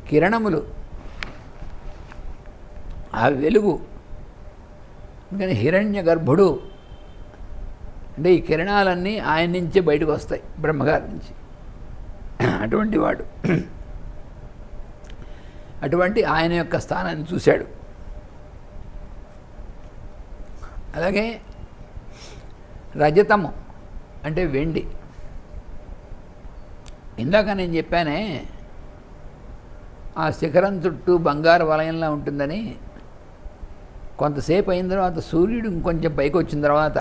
కిరణములు, ఆ వెలుగు. అందుకని హిరణ్య గర్భుడు అంటే ఈ కిరణాలన్నీ ఆయన నుంచే బయటకు వస్తాయి, బ్రహ్మగారి నుంచి. అటువంటి వాడు, అటువంటి ఆయన యొక్క స్థానాన్ని చూశాడు. అలాగే రజతము అంటే వెండి. ఇందాక నేను చెప్పానే ఆ శిఖరం చుట్టూ బంగారు వలయంలా ఉంటుందని. కొంతసేపు అయిన తర్వాత సూర్యుడు ఇంకొంచెం పైకి వచ్చిన తర్వాత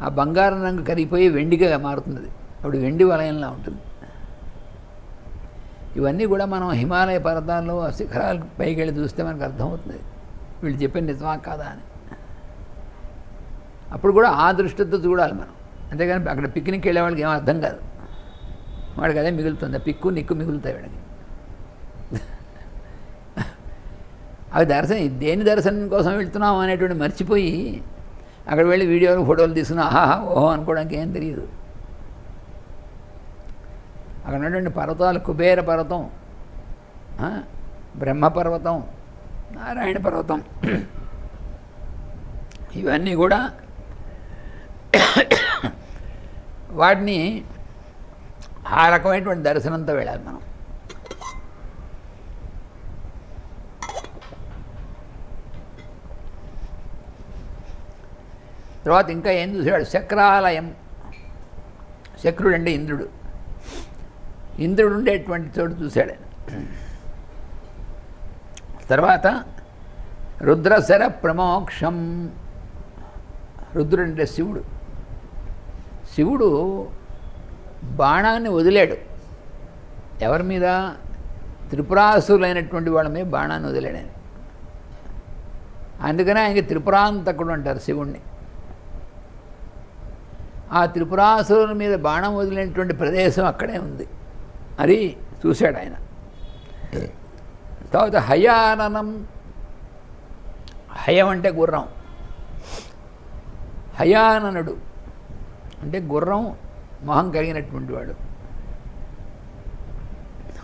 ఆ బంగారం రంగు కరిగిపోయి వెండిగా మారుతుంది, అప్పుడు వెండి వలయంలా ఉంటుంది. ఇవన్నీ కూడా మనం హిమాలయ పర్వతాల్లో ఆ శిఖరాలకు పైకి వెళ్ళి చూస్తే మనకు అర్థమవుతుంది వీళ్ళు చెప్పిన నిజమా కాదా అని. అప్పుడు కూడా ఆ దృష్టితో చూడాలి మనం. అంతేగాని అక్కడ పిక్నిక్ వెళ్ళే వాళ్ళకి ఏమో అర్థం కాదు, వాడికి అదే మిగులుతుంది, ఆ పిక్కు నిక్కు మిగులుతాయి వాడికి. అవి దేని దర్శనం కోసం వెళ్తున్నాం అనేటువంటి మర్చిపోయి అక్కడ వెళ్ళి వీడియోలు ఫోటోలు తీసుకుని ఆహా ఓహో అనుకోవడానికి ఏం తెలియదు. అక్కడ ఉన్నటువంటి పర్వతాలు కుబేర పర్వతం, బ్రహ్మపర్వతం, నారాయణ పర్వతం, ఇవన్నీ కూడా వాటిని ఆ రకమైనటువంటి దర్శనంతో వెళ్ళాలి మనం. తర్వాత ఇంకా ఏం చూసాడు? శక్రాలయం. శక్రుడు అంటే ఇంద్రుడు. ఇంద్రుడు ఉండేటువంటి చోటు చూశాడు. తర్వాత రుద్రశర ప్రమోక్షం. రుద్రుడు అంటే శివుడు. శివుడు బాణాన్ని వదిలాడు. ఎవరి మీద? త్రిపురాసురులైనటువంటి వాళ్ళ మీద బాణాన్ని వదిలాడు ఆయన. అందుకనే ఆయనకి త్రిపురాంతకుడు అంటారు శివుణ్ణి. ఆ త్రిపురాసురుల మీద బాణం వదిలినటువంటి ప్రదేశం అక్కడే ఉంది, అది చూశాడు ఆయన. తర్వాత హయాననం. హయం అంటే గుర్రం. హయాననుడు అంటే గుర్రం మొహం కలిగినటువంటి వాడు.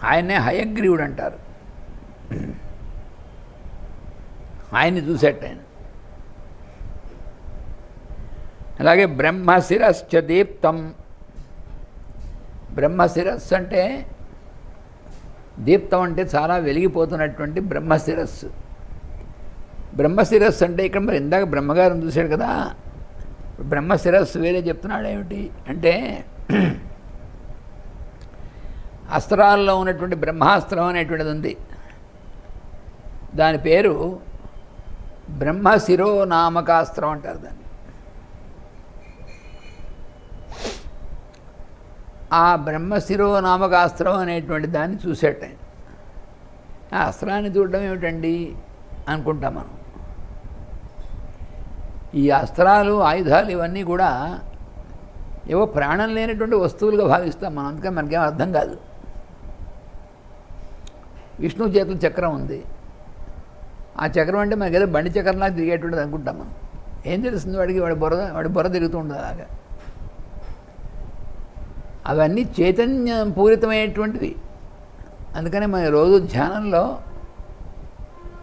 ఆయన్నే హయగ్రీవుడు అంటారు. ఆయన్ని చూసేట ఆయన. అలాగే బ్రహ్మశిరశ్చ దీప్తం. బ్రహ్మశిరస్సు అంటే దీప్తం అంటే చాలా వెలిగిపోతున్నటువంటి బ్రహ్మశిరస్సు. బ్రహ్మశిరస్సు అంటే ఇక్కడ మరి ఇందాక బ్రహ్మగారిని చూశాడు కదా, బ్రహ్మశిరస్సు వేరే చెప్తున్నాడు. ఏమిటి అంటే అస్త్రాల్లో ఉన్నటువంటి బ్రహ్మాస్త్రం అనేటువంటిది ఉంది. దాని పేరు బ్రహ్మశిరో నామకాస్త్రం అంటారు దాన్ని. ఆ బ్రహ్మశిరో నామకాస్త్రం అనేటువంటి దాన్ని చూసేట. ఆ అస్త్రాన్ని చూడడం ఏమిటండి అనుకుంటాం మనం. ఈ అస్త్రాలు, ఆయుధాలు ఇవన్నీ కూడా ఏవో ప్రాణం లేనటువంటి వస్తువులుగా భావిస్తాం మనం. అందుకని మనకేం అర్థం కాదు. విష్ణువు చేతుల చక్రం ఉంది. ఆ చక్రం అంటే మనకి ఏదో బండి చక్రంలా తిరిగేటువంటిది అనుకుంటాం మనం. ఏం తెలుస్తుంది వాడికి? వాడి బుర్ర తిరుగుతూ ఉంటుంది అలాగా. అవన్నీ చైతన్యం పూరితమైనటువంటివి. అందుకని మన రోజు ధ్యానంలో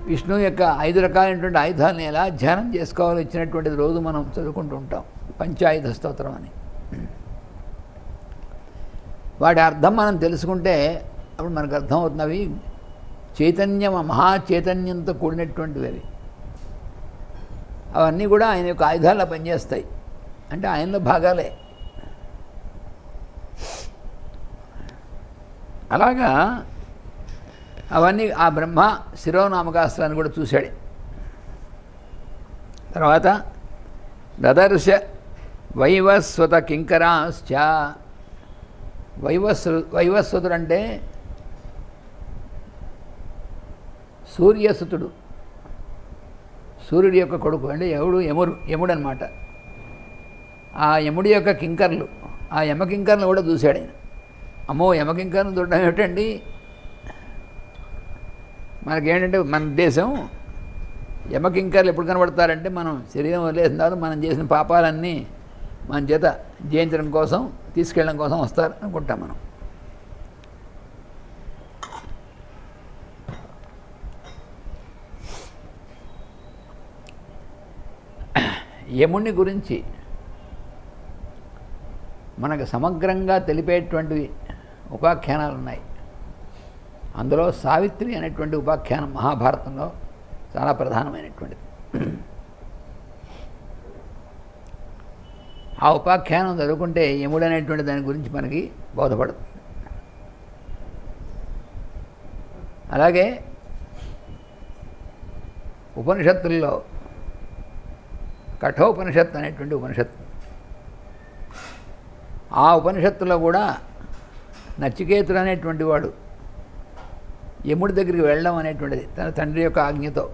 విష్ణువు యొక్క 5 రకాలైనటువంటి ఆయుధాలను ఎలా ధ్యానం చేసుకోవాలో ఇచ్చినటువంటిది రోజు మనం చదువుకుంటూ ఉంటాం, పంచాయుధ స్తోత్రం అని. వాటి అర్థం మనం తెలుసుకుంటే అప్పుడు మనకు అర్థమవుతున్నవి చైతన్యం, మహాచైతన్యంతో కూడినటువంటివి అవి. అవన్నీ కూడా ఆయన యొక్క ఆయుధాల్లో పనిచేస్తాయి. అంటే ఆయనలో భాగాలే. అలాగా అవన్నీ ఆ బ్రహ్మ శిరోనామకాస్త్రాన్ని కూడా చూశాడు. తర్వాత దదర్శ వైవస్వత కింకరాశ్చ. వైవస్వతుడు అంటే సూర్యసుతుడు, సూర్యుడి యొక్క కొడుకు. అంటే యముడు అనమాట. ఆ యముడి యొక్క కింకర్లు, ఆ యమకింకర్లు కూడా చూశాడు ఆయన. అమ్మో, యమకింకర్లు చూడడం ఏమిటండి? మనకేంటంటే మన ఉద్దేశం, యమకింకర్లు ఎప్పుడు కనబడతారంటే మనం శరీరం వదిలేసిన తర్వాత మనం చేసిన పాపాలన్నీ మన చేత జయించడం కోసం, తీసుకెళ్ళడం కోసం వస్తారు అనుకుంటాం మనం. యముని గురించి మనకు సమగ్రంగా తెలిపేటువంటివి ఉపాఖ్యానాలు ఉన్నాయి. అందులో సావిత్రి అనేటువంటి ఉపాఖ్యానం మహాభారతంలో చాలా ప్రధానమైనటువంటిది. ఆ ఉపాఖ్యానం చదువుకుంటే యముడు అనేటువంటి దాని గురించి మనకి బోధపడుతుంది. అలాగే ఉపనిషత్తుల్లో కఠోపనిషత్తు అనేటువంటి ఉపనిషత్తు, ఆ ఉపనిషత్తులో కూడా నచికేతుడు అనేటువంటి వాడు యముడి దగ్గరికి వెళ్ళడం అనేటువంటిది తన తండ్రి యొక్క ఆజ్ఞతో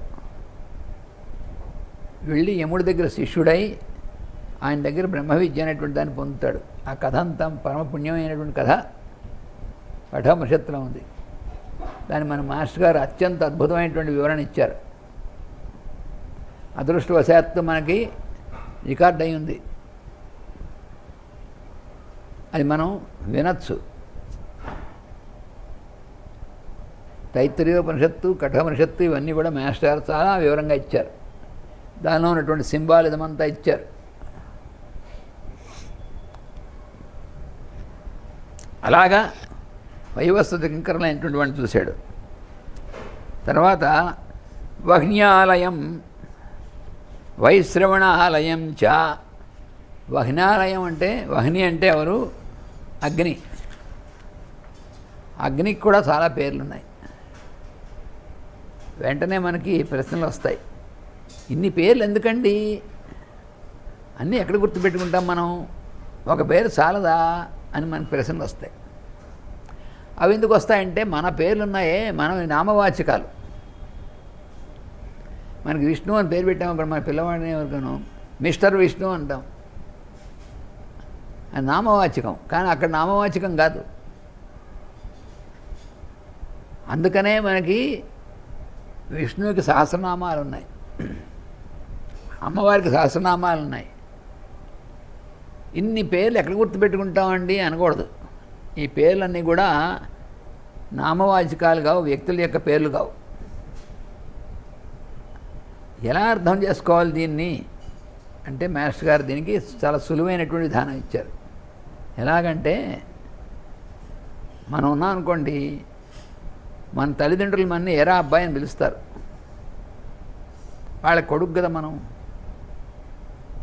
వెళ్ళి యముడి దగ్గర శిష్యుడై ఆయన దగ్గర బ్రహ్మ విద్య అనేటువంటి దాన్ని పొందుతాడు. ఆ కథ అంతా పరమపుణ్యమైనటువంటి కథ కఠోపనిషత్తులో ఉంది. దాన్ని మన మాస్టర్ గారు అత్యంత అద్భుతమైనటువంటి వివరణ ఇచ్చారు. అదృష్టవశాత్తు మనకి రికార్డ్ అయి ఉంది, అది మనం వినొచ్చు. తైత్తరీయోపనిషత్తు, కఠోపనిషత్తు ఇవన్నీ కూడా మాస్టర్ చాలా వివరంగా ఇచ్చారు. దానిలో ఉన్నటువంటి సింబాలిజం అంతా ఇచ్చారు. అలాగా వైవస్వత కింకరులైనటువంటి వాడిని చూశాడు. తర్వాత వహ్న్యాలయం వైశ్రవణాలయం చ. వహ్నాలయం అంటే, వహ్ని అంటే ఎవరు? అగ్ని. అగ్నికి కూడా చాలా పేర్లున్నాయి. వెంటనే మనకి ప్రశ్నలు వస్తాయి, ఇన్ని పేర్లు ఎందుకండి? అన్నీ ఎక్కడ గుర్తుపెట్టుకుంటాం మనం? ఒక పేరు చాలదా అని మనకు ప్రశ్నలు వస్తాయి. అవి ఎందుకు వస్తాయంటే మన పేర్లున్నాయే, మనం నామవాచకాలు. మనకి విష్ణు అని పేరు పెట్టాము, అక్కడ మన పిల్లవాడిని ఎవరికను మిస్టర్ విష్ణు అంటాం, అది నామవాచకం. కానీ అక్కడ నామవాచకం కాదు. అందుకనే మనకి విష్ణువుకి సహస్రనామాలు ఉన్నాయి, అమ్మవారికి సహస్రనామాలు ఉన్నాయి. ఇన్ని పేర్లు ఎక్కడ గుర్తుపెట్టుకుంటామండి అనకూడదు. ఈ పేర్లన్నీ కూడా నామవాచకాలు కావు, వ్యక్తుల యొక్క పేర్లు కావు. ఎలా అర్థం చేసుకోవాలి దీన్ని అంటే మాస్టర్ గారు దీనికి చాలా సులువైనటువంటి విధానం ఇచ్చారు. ఎలాగంటే, మనం ఉన్నాం అనుకోండి, మన తల్లిదండ్రులు మనని ఎరా అబ్బాయి అని పిలుస్తారు. వాళ్ళ కొడుకు కదా మనం,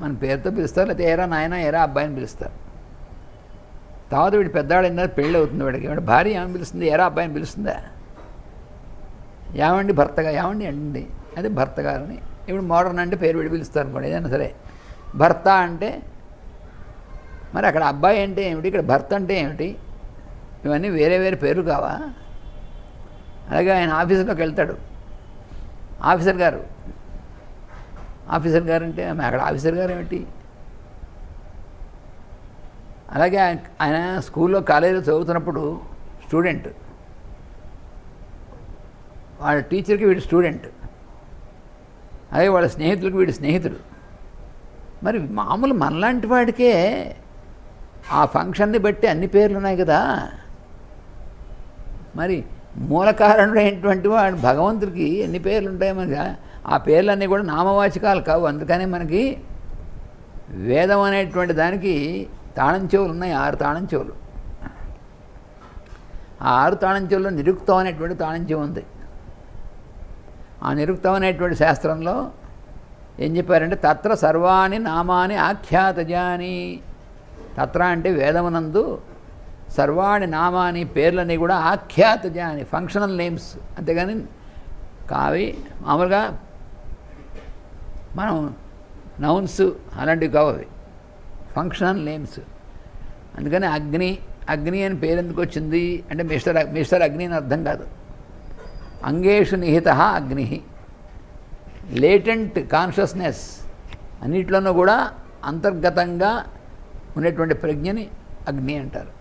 మన పేరుతో పిలుస్తారు, లేకపోతే ఎరా నాయన ఎరా అబ్బాయి అని పిలుస్తారు. తర్వాత వీడు పెద్దవాడైనా పెళ్ళి అవుతుంది, వాడికి వాడి భార్య ఏమని పిలుస్తుంది? ఎరా అబ్బాయిని పిలుస్తుందా? ఏమండి భర్తగా, ఏమండి అండి, అదే భర్త గారిని. ఇప్పుడు మోడర్న్ అంటే పేరు విడి పిలుస్తారు అనుకోండి, ఏదైనా సరే. భర్త అంటే మరి అక్కడ అబ్బాయి అంటే ఏమిటి, ఇక్కడ భర్త అంటే ఏమిటి? ఇవన్నీ వేరే వేరే పేర్లు కావా? అలాగే ఆయన ఆఫీసులోకి వెళ్తాడు, ఆఫీసర్ గారు అంటే అక్కడ ఆఫీసర్ గారు ఏమిటి? అలాగే ఆయన స్కూల్లో కాలేజీలో చదువుతున్నప్పుడు స్టూడెంట్, వాళ్ళ టీచర్కి వీడు స్టూడెంట్, అదే వాళ్ళ స్నేహితులకు వీడు స్నేహితుడు. మరి మామూలు మనలాంటి వాడికే ఆ ఫంక్షన్ని బట్టి అన్ని పేర్లు ఉన్నాయి కదా. మరి మూలకారణుడైనటువంటి వాడు భగవంతుడికి ఎన్ని పేర్లు ఉంటాయి మనకి? ఆ పేర్లన్నీ కూడా నామవాచకాలు కావు. అందుకనే మనకి వేదం అనేటువంటి దానికి తాళం చెవులు ఉన్నాయి, 6 తాళం చెవులు. ఆ 6 తాళం చెవుల్లో నిరుక్తం అనేటువంటి తాళం చెవు ఉంది. ఆ నిరుక్తం అనేటువంటి శాస్త్రంలో ఏం చెప్పారంటే తత్ర సర్వాణి నామాని ఆఖ్యాతజాని. తత్ర అంటే వేదమునందు సర్వాణి నామాని పేర్లని కూడా ఆఖ్యాతజాని ఫంక్షనల్ నేమ్స్, అంతేగాని కావి మామూలుగా మనం నౌన్స్ అలాంటివి కావు, అవి ఫంక్షనల్ నేమ్స్. అందుకని అగ్ని అగ్ని అని పేరు ఎందుకు వచ్చింది అంటే మిస్టర్ అగ్ని అని అర్థం కాదు. అంగేషు నిహిత అగ్ని, లేటెంట్ కాన్షియస్నెస్ అన్నిట్లోనూ కూడా అంతర్గతంగా ఉండేటువంటి ప్రజ్ఞని అగ్ని అంటారు.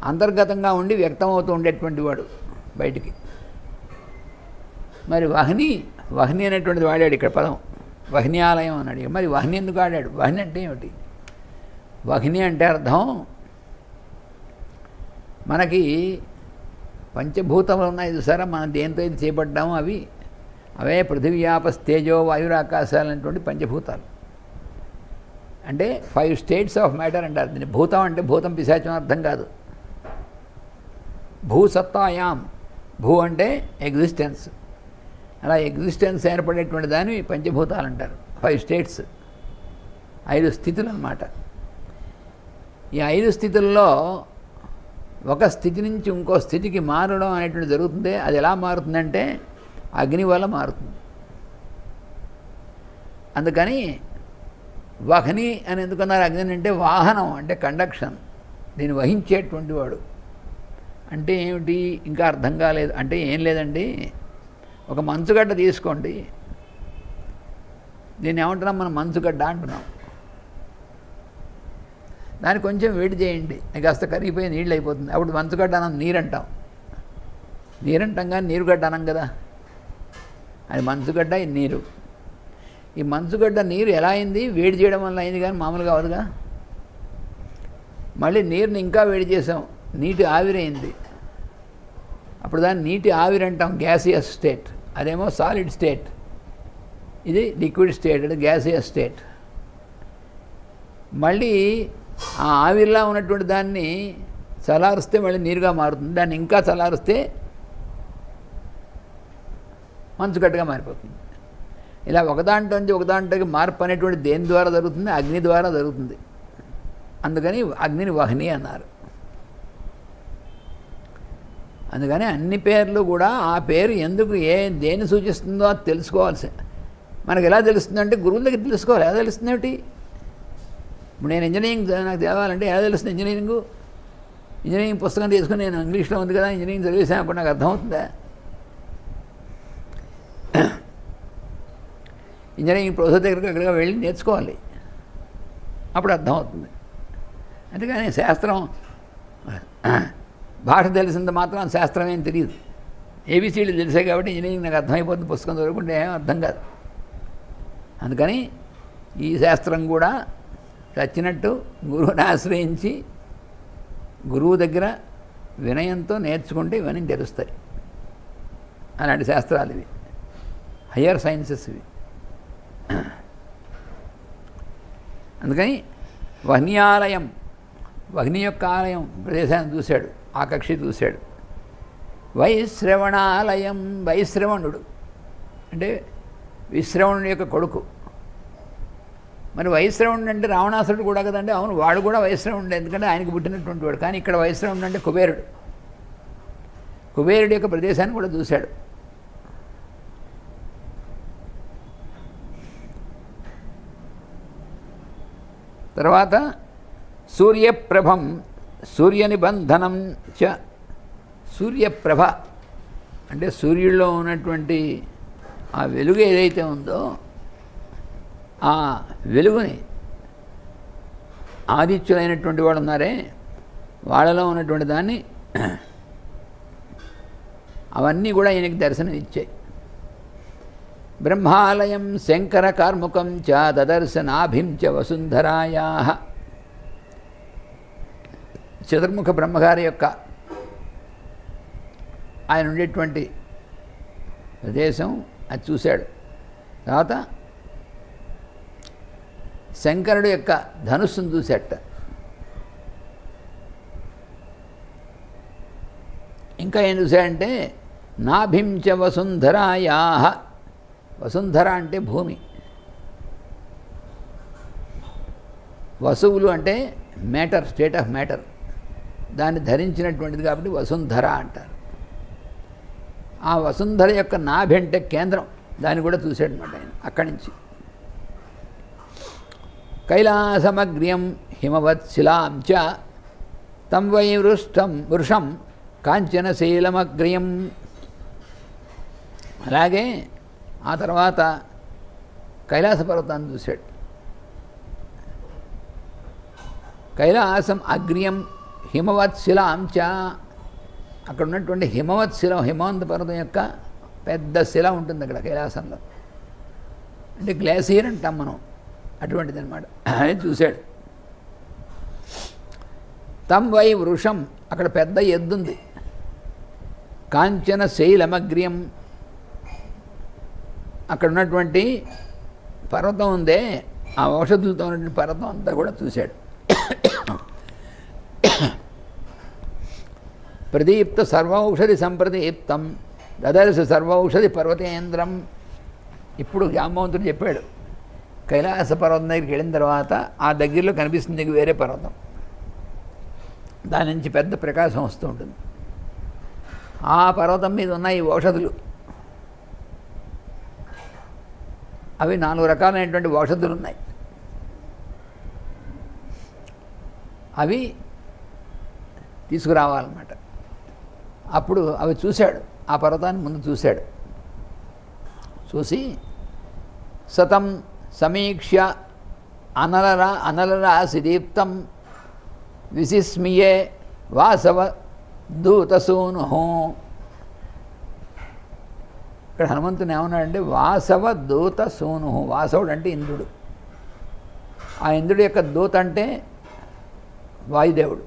అంతర్గతంగా ఉండి వ్యక్తమవుతూ ఉండేటువంటి వాడు బయటికి. మరి వహ్ని వహ్ని అనేటువంటిది వాడాడు ఇక్కడ పదం, వహ్న్యాలయం అన్నాడు. మరి వహ్ని ఎందుకు వాడాడు? వహ్ని అంటే ఏమిటి? వహ్ని అంటే అర్థం మనకి పంచభూతములు ఉన్నాయి చూసారా, మనం దేంతో ఇది చేపడ్డాము అవే పృథివ్యాపస్ తేజో వాయురాకాశాలు అనేటువంటి పంచభూతాలు. అంటే 5 స్టేట్స్ ఆఫ్ మ్యాటర్ అంటారు దీన్ని. భూతం అంటే భూతం పిశాచం అర్థం కాదు. భూసత్తాయాం, భూ అంటే ఎగ్జిస్టెన్స్, అలా ఎగ్జిస్టెన్స్ ఏర్పడేటువంటి దాన్ని పంచభూతాలు అంటారు. 5 స్టేట్స్, 5 స్థితులు అన్నమాట. ఈ 5 స్థితుల్లో ఒక స్థితి నుంచి ఇంకో స్థితికి మారడం అనేటువంటి జరుగుతుంది. అది ఎలా మారుతుందంటే అగ్ని వల్ల మారుతుంది. అందుకని వహ్ని అని ఎందుకన్నారు? అగ్ని అంటే వాహనం, అంటే కండక్షన్, దీన్ని వహించేటువంటి వాడు. అంటే ఏమిటి ఇంకా అర్థం కాలేదు. అంటే ఏం లేదండి, ఒక మంచుగడ్డ తీసుకోండి, దీన్ని ఏమంటున్నాం మనం? మంచుగడ్డ అంటున్నాం. దాన్ని కొంచెం వేడి చేయండి, కాస్త కరిగిపోయి నీళ్ళు అయిపోతుంది, అప్పుడు మంచుగడ్డ అనం నీరు అంటాం. నీరంటాం కానీ నీరుగడ్డ అనం కదా. అది మంచుగడ్డ, ఇది నీరు. ఈ మంచుగడ్డ నీరు ఎలా అయింది? వేడి చేయడం వల్ల అయింది కానీ మామూలుగా అవదుగా. మళ్ళీ నీరుని ఇంకా వేడి చేసాం, నీటి ఆవిరైంది, అప్పుడు దాన్ని నీటి ఆవిరి అంటాం, గ్యాసియస్ స్టేట్. అదేమో సాలిడ్ స్టేట్, ఇది లిక్విడ్ స్టేట్, అది గ్యాసియస్ స్టేట్. మళ్ళీ ఆ ఆవిరిలా ఉన్నటువంటి దాన్ని చల్లారిస్తే మళ్ళీ నీరుగా మారుతుంది, దాన్ని ఇంకా చల్లారిస్తే మంచుగడ్డగా మారిపోతుంది. ఇలా ఒకదాంట్లో నుంచి ఒకదాంట్లోకి మార్పు అనేటువంటి దేని ద్వారా జరుగుతుంది? అగ్ని ద్వారా జరుగుతుంది. అందుకని అగ్నిని వహ్ని అన్నారు. అందుకని అన్ని పేర్లు కూడా ఆ పేరు ఎందుకు దేన్ని సూచిస్తుందో అది తెలుసుకోవాల్సి. మనకు ఎలా తెలుస్తుందంటే గురువుల దగ్గర తెలుసుకోవాలి. ఎలా తెలుస్తుంది ఏమిటి? ఇప్పుడు నేను ఇంజనీరింగ్ నాకు చదవాలంటే ఎలా తెలుస్తుంది ఇంజనీరింగ్ పుస్తకం తీసుకుని నేను ఇంగ్లీష్లో ఉంది కదా ఇంజనీరింగ్ చదివేసాను అప్పుడు నాకు అర్థమవుతుందా? ఇంజనీరింగ్ ప్రొఫెసర్ దగ్గరికి అక్కడికి వెళ్ళి నేర్చుకోవాలి, అప్పుడు అర్థమవుతుంది. అందుకని శాస్త్రం భాష తెలిసినంత మాత్రం శాస్త్రం ఏం తెలియదు. ఏబీసీలు తెలిసాయి కాబట్టి ఇంజనీరింగ్ నాకు అర్థమైపోతుంది, పుస్తకం చదువుకుంటే ఏం అర్థం కాదు. అందుకని ఈ శాస్త్రం కూడా చచ్చినట్టు గురువుని ఆశ్రయించి గురువు దగ్గర వినయంతో నేర్చుకుంటే ఇవన్నీ తెలుస్తాయి. అలాంటి శాస్త్రాలు ఇవి, హయ్యర్ సైన్సెస్ ఇవి. అందుకని వహ్నియాలయం, వహ్ని యొక్క ఆలయం ప్రదేశాన్ని చూశాడు, ఆ కక్షి చూశాడు. వైశ్రవణాలయం, వైశ్రవణుడు అంటే విశ్రవణుడి యొక్క కొడుకు. మరి వైశ్రవణుడు అంటే రావణాసురుడు కూడా కదండి. అవును, వాడు కూడా వైశ్రవణుడు, ఎందుకంటే ఆయనకు పుట్టినటువంటి వాడు. కానీ ఇక్కడ వైశ్రవణుడు అంటే కుబేరుడు. కుబేరుడి యొక్క ప్రదేశాన్ని కూడా చూశాడు. తర్వాత సూర్యప్రభం, సూర్యనిబంధనం చ. సూర్యప్రభ అంటే సూర్యుడిలో ఉన్నటువంటి ఆ వెలుగు ఏదైతే ఉందో ఆ వెలుగుని ఆదిత్యులైనటువంటి వాడు ఉన్నారే వాళ్ళలో ఉన్నటువంటి దాన్ని అవన్నీ కూడా ఈయనకి దర్శనం ఇచ్చాయి. బ్రహ్మాలయం శంకర కార్ముకం చ దదర్శనాభిం చ వసుంధరాయా. చతుర్ముఖ బ్రహ్మగారి యొక్క ఆయన ఉండేటువంటి ప్రదేశం అది చూశాడు. తర్వాత శంకరుడు యొక్క ధనుస్సును చూశాట. ఇంకా ఏం చూశాడంటే నాభిం చ వసుంధరాయాః. వసుంధర అంటే భూమి, వసువులు అంటే మ్యాటర్, స్టేట్ ఆఫ్ మ్యాటర్, దాన్ని ధరించినటువంటిది కాబట్టి వసుంధర అంటారు. ఆ వసుంధర యొక్క నాభి అంటే కేంద్రం, దాన్ని కూడా చూశాడనమాట ఆయన అక్కడి నుంచి. కైలాసమగ్ర్యం హిమవత్శిలాం చ తం వై వృషం కాంచనశీలమగ్ర్యం. అలాగే ఆ తర్వాత కైలాస పర్వతాన్ని చూశాడు. కైలాసం అగ్ర్యం హిమవత్శిలాం చ, అక్కడ ఉన్నటువంటి హిమవత్శిలం, హిమవంత పర్వతం యొక్క పెద్ద శిల ఉంటుంది అక్కడ కైలాసంలో, అంటే గ్లాసియర్ అంటాం మనం, అటువంటిది అనమాట. అది చూశాడు. తం వై వృషం, అక్కడ పెద్ద ఎద్దుంది. కాంచన శైలమగ్ర్యం, అక్కడ ఉన్నటువంటి పర్వతం ఉందే, ఆ ఔషధులతో ఉన్నటువంటి పర్వతం అంతా కూడా చూశాడు. ప్రదీప్త సర్వౌషధి సంప్రదీప్తం దదర్శ సర్వౌషధి పర్వతేంద్రం. ఇప్పుడు జాంబవంతుడు చెప్పాడు, కైలాస పర్వతం దగ్గరికి వెళ్ళిన తర్వాత ఆ దగ్గరలో కనిపిస్తుంది వేరే పర్వతం, దాని నుంచి పెద్ద ప్రకాశం వస్తూ ఉంటుంది. ఆ పర్వతం మీద ఉన్న ఈ ఔషధులు, అవి 4 రకాలైనటువంటి ఔషధులు ఉన్నాయి. అవి తీసుకురావాలన్నమాట. అప్పుడు అవి చూశాడు, ఆ పర్వతాన్ని ముందు చూశాడు. చూసి సతం సమీక్ష్య అనలరాసి దీప్తం విసిస్మియే వాసవ దూతసూను. ఇక్కడ హనుమంతుని ఏమన్నాడంటే వాసవ దూత సూను. వాసవుడు అంటే ఇంద్రుడు, ఆ ఇంద్రుడి యొక్క దూత అంటే వాయుదేవుడు,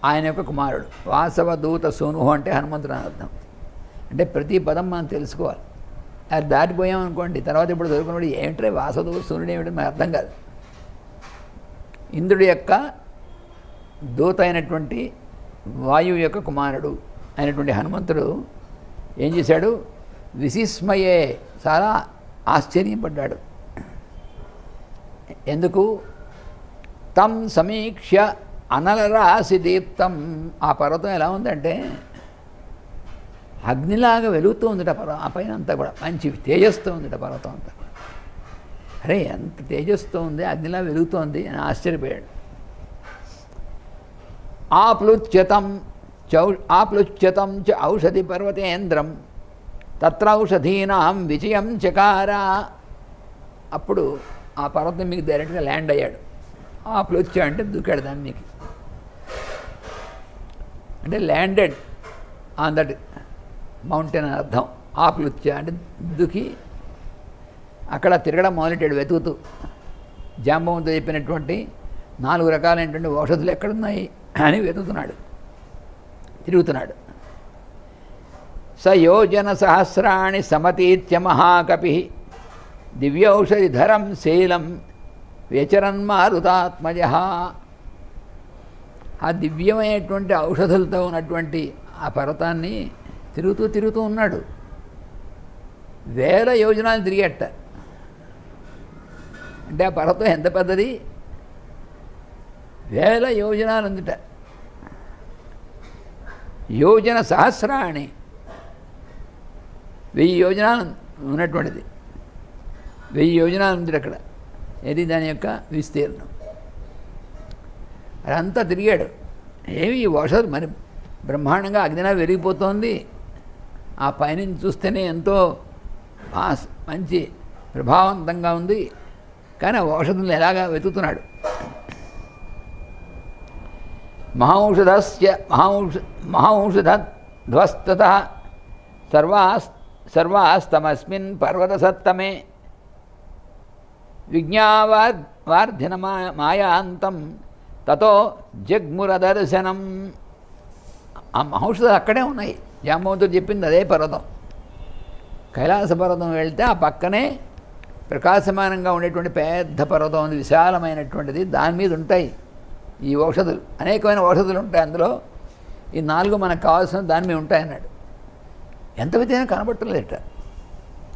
ఆయన యొక్క కుమారుడు. వాసవ దూత సూను అంటే హనుమంతుడు అని అర్థం. అంటే ప్రతి పదం మనం తెలుసుకోవాలి. అది దాటిపోయామనుకోండి, తర్వాత ఇప్పుడు చదువుకున్నప్పుడు ఏమిటంటే వాసవ సూర్యుడు ఏమిటని మనకు అర్థం కాదు. ఇంద్రుడి యొక్క దూత అయినటువంటి వాయువు యొక్క కుమారుడు అయినటువంటి హనుమంతుడు ఏం చేశాడు? విసిస్మయే, చాలా ఆశ్చర్యపడ్డాడు. ఎందుకు? తం సమీక్ష అనలరాసి దీప్తం. ఆ పర్వతం ఎలా ఉందంటే అగ్నిలాగా వెలుగుతూ ఉందిట ఆ పైన అంతా కూడా, మంచి తేజస్తో ఉందిట పర్వతం అంతా కూడా. అరే ఎంత తేజస్తో ఉంది, అగ్నిలా వెలుగుతోంది అని ఆశ్చర్యపోయాడు. ఆప్లుచ్యతం చ ఔషధి పర్వతేంద్రం తత్రౌషధీనాం విజయం చకార. అప్పుడు ఆ పర్వతం మీకు డైరెక్ట్గా ల్యాండ్ అయ్యాడు. ఆప్లుచ్య అంటే దూకాడు దాన్ని మీకు, అంటే ల్యాండెడ్ ఆన్ దట్ మౌంటైన్ అని అర్థం. ఆప్లుచ్య అంటే దుకి అక్కడ తిరగడం మొదలెట్టాడు వెతుకుతూ. జాంబవంతుడు చెప్పినటువంటి 4 రకాలైనటువంటి ఔషధులు ఎక్కడున్నాయి అని వెతుకుతున్నాడు, తిరుగుతున్నాడు. సయోజన సహస్రాణి సమతీత్య మహాకపి దివ్యౌషధిధరం శైలం వ్యచరన్మారుతాత్మజ. ఆ దివ్యమైనటువంటి ఔషధులతో ఉన్నటువంటి ఆ పర్వతాన్ని తిరుగుతూ ఉన్నాడు. 1000 యోజనాలు తిరిగేట. అంటే ఆ పర్వతం ఎంత పెద్దది? 1000 యోజనాలు ఉందిట. యోజన సహస్రాణి, 1000 యోజనాలు ఉన్నటువంటిది. 1000 యోజనాలు ఉంది అక్కడ. ఏది దాని యొక్క విస్తీర్ణం. అదంతా తిరిగాడు. ఏమి ఈ ఔషధం మరి బ్రహ్మాండంగా అగ్నిలా వెలిగిపోతోంది. ఆ పైనుంచి చూస్తేనే ఎంతో మంచి ప్రభావవంతంగా ఉంది. కానీ ఆ ఔషధులను ఎలాగా వెతుకుతున్నాడు. మహౌషధధ్వస్తతః సర్వాస్తమస్మిన్ పర్వతసత్తమే విజ్ఞావార్ధిన మాయాంతం తతో జగ్మురదర్శనం. ఆ మహౌషధాలు అక్కడే ఉన్నాయి. జాంబవంతుడు చెప్పింది అదే పర్వతం. కైలాస పర్వతం వెళ్తే ఆ పక్కనే ప్రకాశమానంగా ఉండేటువంటి పెద్ద పర్వతం ఉంది, విశాలమైనటువంటిది. దాని మీద ఉంటాయి ఈ ఔషధులు, అనేకమైన ఔషధులు ఉంటాయి అందులో. ఈ 4 మనకు కావాల్సిన దాని మీద ఉంటాయన్నాడు. ఎంత వెతికినా కనబట్టలేట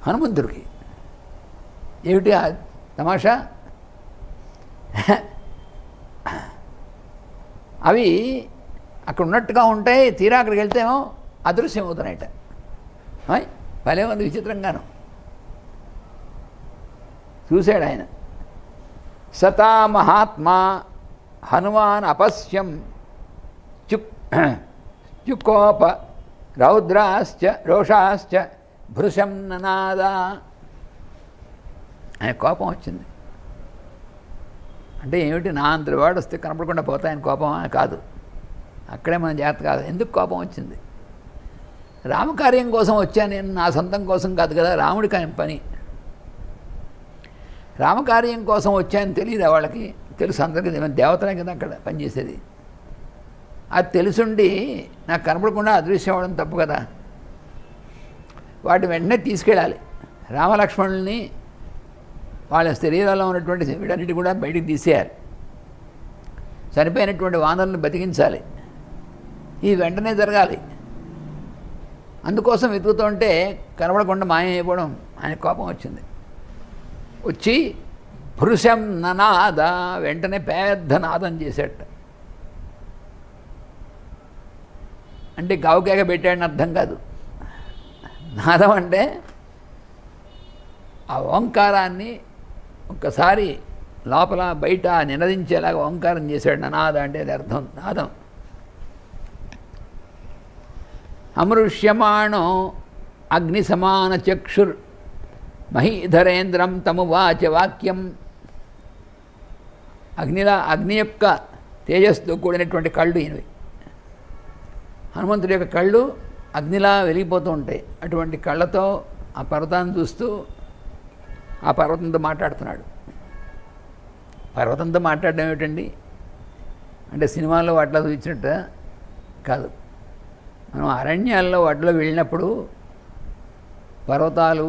హనుమంతుడికి. ఏమిటి ఆ తమాషా? అవి అక్కడ ఉన్నట్టుగా ఉంటాయి, తీరా అక్కడికి వెళ్తేమో అదృశ్యం అవుతున్నాయట. భలే ఉంది విచిత్రంగాను. చూశాడు ఆయన. సతా మహాత్మా హనుమాన్ అపశ్యం చుకోప రౌద్రాశ్చ రోషాశ్చ భృశం ననాదా. ఆయన కోపం వచ్చింది. అంటే ఏమిటి, నా అంతటి వాడు వస్తే కనపడకుండా పోతాయని కోపం కాదు. అక్కడే మన జాగ్రత్త కాదు. ఎందుకు కోపం వచ్చింది? రామకార్యం కోసం వచ్చాను నేను, నా సొంతం కోసం కాదు కదా. రాముడికి ఆయన పని. రామకార్యం కోసం వచ్చాయని తెలియదు వాళ్ళకి. తెలుసు అందరికీ, దేవతలే కదా అక్కడ పనిచేసేది. అది తెలుసుండి నాకు కనపడకుండా అదృశ్యం అవ్వడం తప్పు కదా. వాటిని వెంటనే తీసుకెళ్ళాలి. రామలక్ష్మణుల్ని వాళ్ళ శరీరాల్లో ఉన్నటువంటి వీటన్నిటి కూడా బయటికి తీసేయాలి. చనిపోయినటువంటి వానరులను బతికించాలి. ఇది వెంటనే జరగాలి. అందుకోసం వెతుకుతుంటే కనబడకుండా మాయమైపోవడం ఆయన కోపం వచ్చింది. వచ్చి భృశం ననాద, వెంటనే పెద్ద నాదం చేసేట. అంటే గావుకేక పెట్టాడని అర్థం కాదు. నాదం అంటే ఆ ఓంకారాన్ని ఒక్కసారి లోపల బయట నినదించేలాగా ఓంకారం చేశాడు. ననాద అంటే అది అర్థం నాదం. అమృష్యమాణో అగ్ని సమాన చక్షుర్ మహీధరేంద్రం తమువాచ వాక్యం. అగ్ని యొక్క తేజస్సుతో కూడినటువంటి కళ్ళు ఈయనవి. హనుమంతుడి యొక్క కళ్ళు అగ్నిలా వెలిగిపోతూ ఉంటాయి. అటువంటి కళ్ళతో ఆ పర్వతాన్ని చూస్తూ ఆ పర్వతంతో మాట్లాడుతున్నాడు. పర్వతంతో మాట్లాడడం ఏమిటండి అంటే సినిమాల్లో వాటిలో చూసినట్టు కాదు. మనం అరణ్యాల్లో వాటిలో వెళ్ళినప్పుడు పర్వతాలు,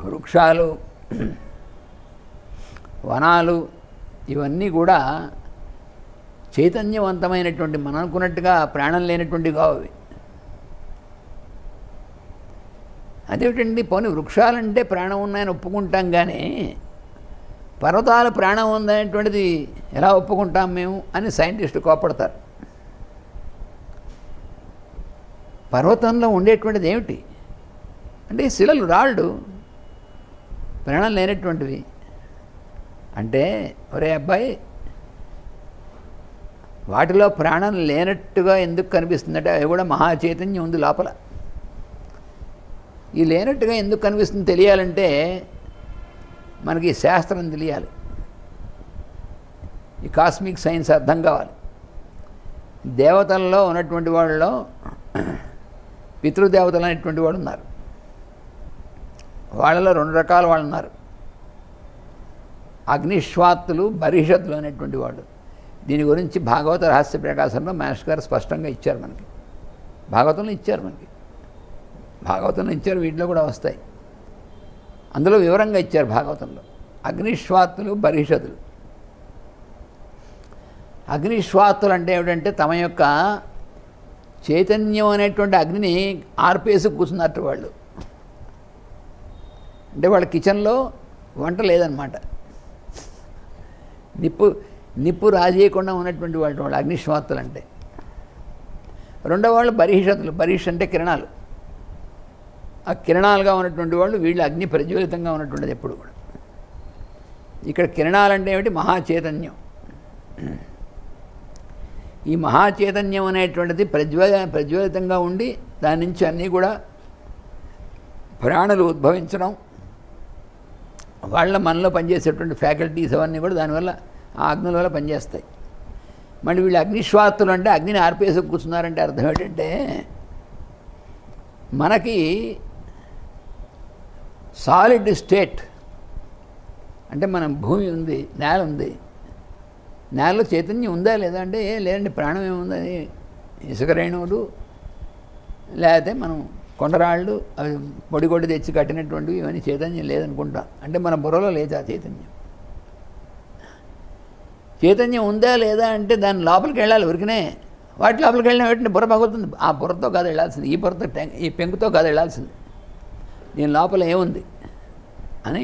వృక్షాలు, వనాలు ఇవన్నీ కూడా చైతన్యవంతమైనటువంటి, మనం అనుకున్నట్టుగా ప్రాణం లేనటువంటి కావు అవి. అదేమిటండి, పోనీ వృక్షాలంటే ప్రాణం ఉన్నాయని ఒప్పుకుంటాం, కానీ పర్వతాలు ప్రాణం ఉందనేటువంటిది ఎలా ఒప్పుకుంటాం మేము అని సైంటిస్టు కోపడతారు. పర్వతంలో ఉండేటువంటిది ఏమిటి అంటే శిలలు, రాళ్ళు, ప్రాణం లేనటువంటివి. అంటే ఒరే అబ్బాయి, వాటిలో ప్రాణం లేనట్టుగా ఎందుకు కనిపిస్తుందంటే అవి కూడా మహాచైతన్యం ఉంది లోపల. ఈ లేనట్టుగా ఎందుకు కనిపిస్తుంది తెలియాలంటే మనకి శాస్త్రం తెలియాలి, ఈ కాస్మిక్ సైన్స్ అర్థం కావాలి. దేవతల్లో ఉన్నటువంటి వాళ్ళలో పితృదేవతలు అనేటువంటి వాళ్ళు ఉన్నారు. వాళ్ళలో రెండు రకాల వాళ్ళు ఉన్నారు. అగ్నిశ్వాత్తులు, బరిషత్తులు అనేటువంటి వాళ్ళు. దీని గురించి భాగవత రహస్య ప్రకాశంలో మాస్టర్ గారు స్పష్టంగా ఇచ్చారు మనకి. భాగవతంలో ఇచ్చారు మనకి, భాగవతంలో ఇచ్చారు, వీటిలో కూడా వస్తాయి. అందులో వివరంగా ఇచ్చారు భాగవతంలో. అగ్నిశ్వాత్తులు, బరిషత్తులు. అగ్నిశ్వాత్తులు అంటే ఏమిటంటే తమ యొక్క చైతన్యం అనేటువంటి అగ్నిని ఆర్పేసి కూర్చున్నట్టు వాళ్ళు. అంటే వాళ్ళ కిచెన్లో వంట లేదనమాట, నిప్పు రాజేయకుండా ఉన్నటువంటి వాళ్ళు అగ్నిశ్వాత్తులు అంటే. రెండో వాళ్ళు బరిషత్తులు. బరిష్ అంటే కిరణాలు. ఆ కిరణాలుగా ఉన్నటువంటి వాళ్ళు వీళ్ళు అగ్ని ప్రజ్వలితంగా ఉన్నటువంటిది ఎప్పుడు కూడా. ఇక్కడ కిరణాలంటే ఏమిటి, మహాచైతన్యం. ఈ మహాచైతన్యం అనేటువంటిది ప్రజ్వలితంగా ఉండి దాని నుంచి అన్నీ కూడా ప్రాణులు ఉద్భవించడం, వాళ్ళ మనలో పనిచేసేటువంటి ఫ్యాకల్టీస్ అవన్నీ కూడా దానివల్ల ఆ అగ్నుల వల్ల పనిచేస్తాయి. మళ్ళీ వీళ్ళు అగ్నిశ్వాత్తులు అంటే అగ్నిని ఆర్పేసి కూర్చున్నారంటే అర్థం ఏంటంటే మనకి సాలిడ్ స్టేట్ అంటే మనం భూమి ఉంది, నేల ఉంది, నేలలో చైతన్యం ఉందా లేదా అంటే లేదండి, ప్రాణం ఏముందని ఇసుక రేణువులు లేకపోతే మనం కొండరాళ్ళు అవి పొడి తెచ్చి కట్టినటువంటివి ఇవన్నీ చైతన్యం లేదనుకుంటాం. అంటే మన బుర్రలో లేదు ఆ చైతన్యం. చైతన్యం ఉందా లేదా అంటే దాని లోపలికి వెళ్ళాలి. ఉరికినే వాటి లోపలికి వెళ్ళిన వెంటనే బుర్ర పగులుతుంది. ఆ బుర్రతో కాదు వెళ్ళాల్సింది, ఈ బుర్రతో ఈ పెంకుతో కాదు వెళ్ళాల్సింది, దీని లోపల ఏముంది అని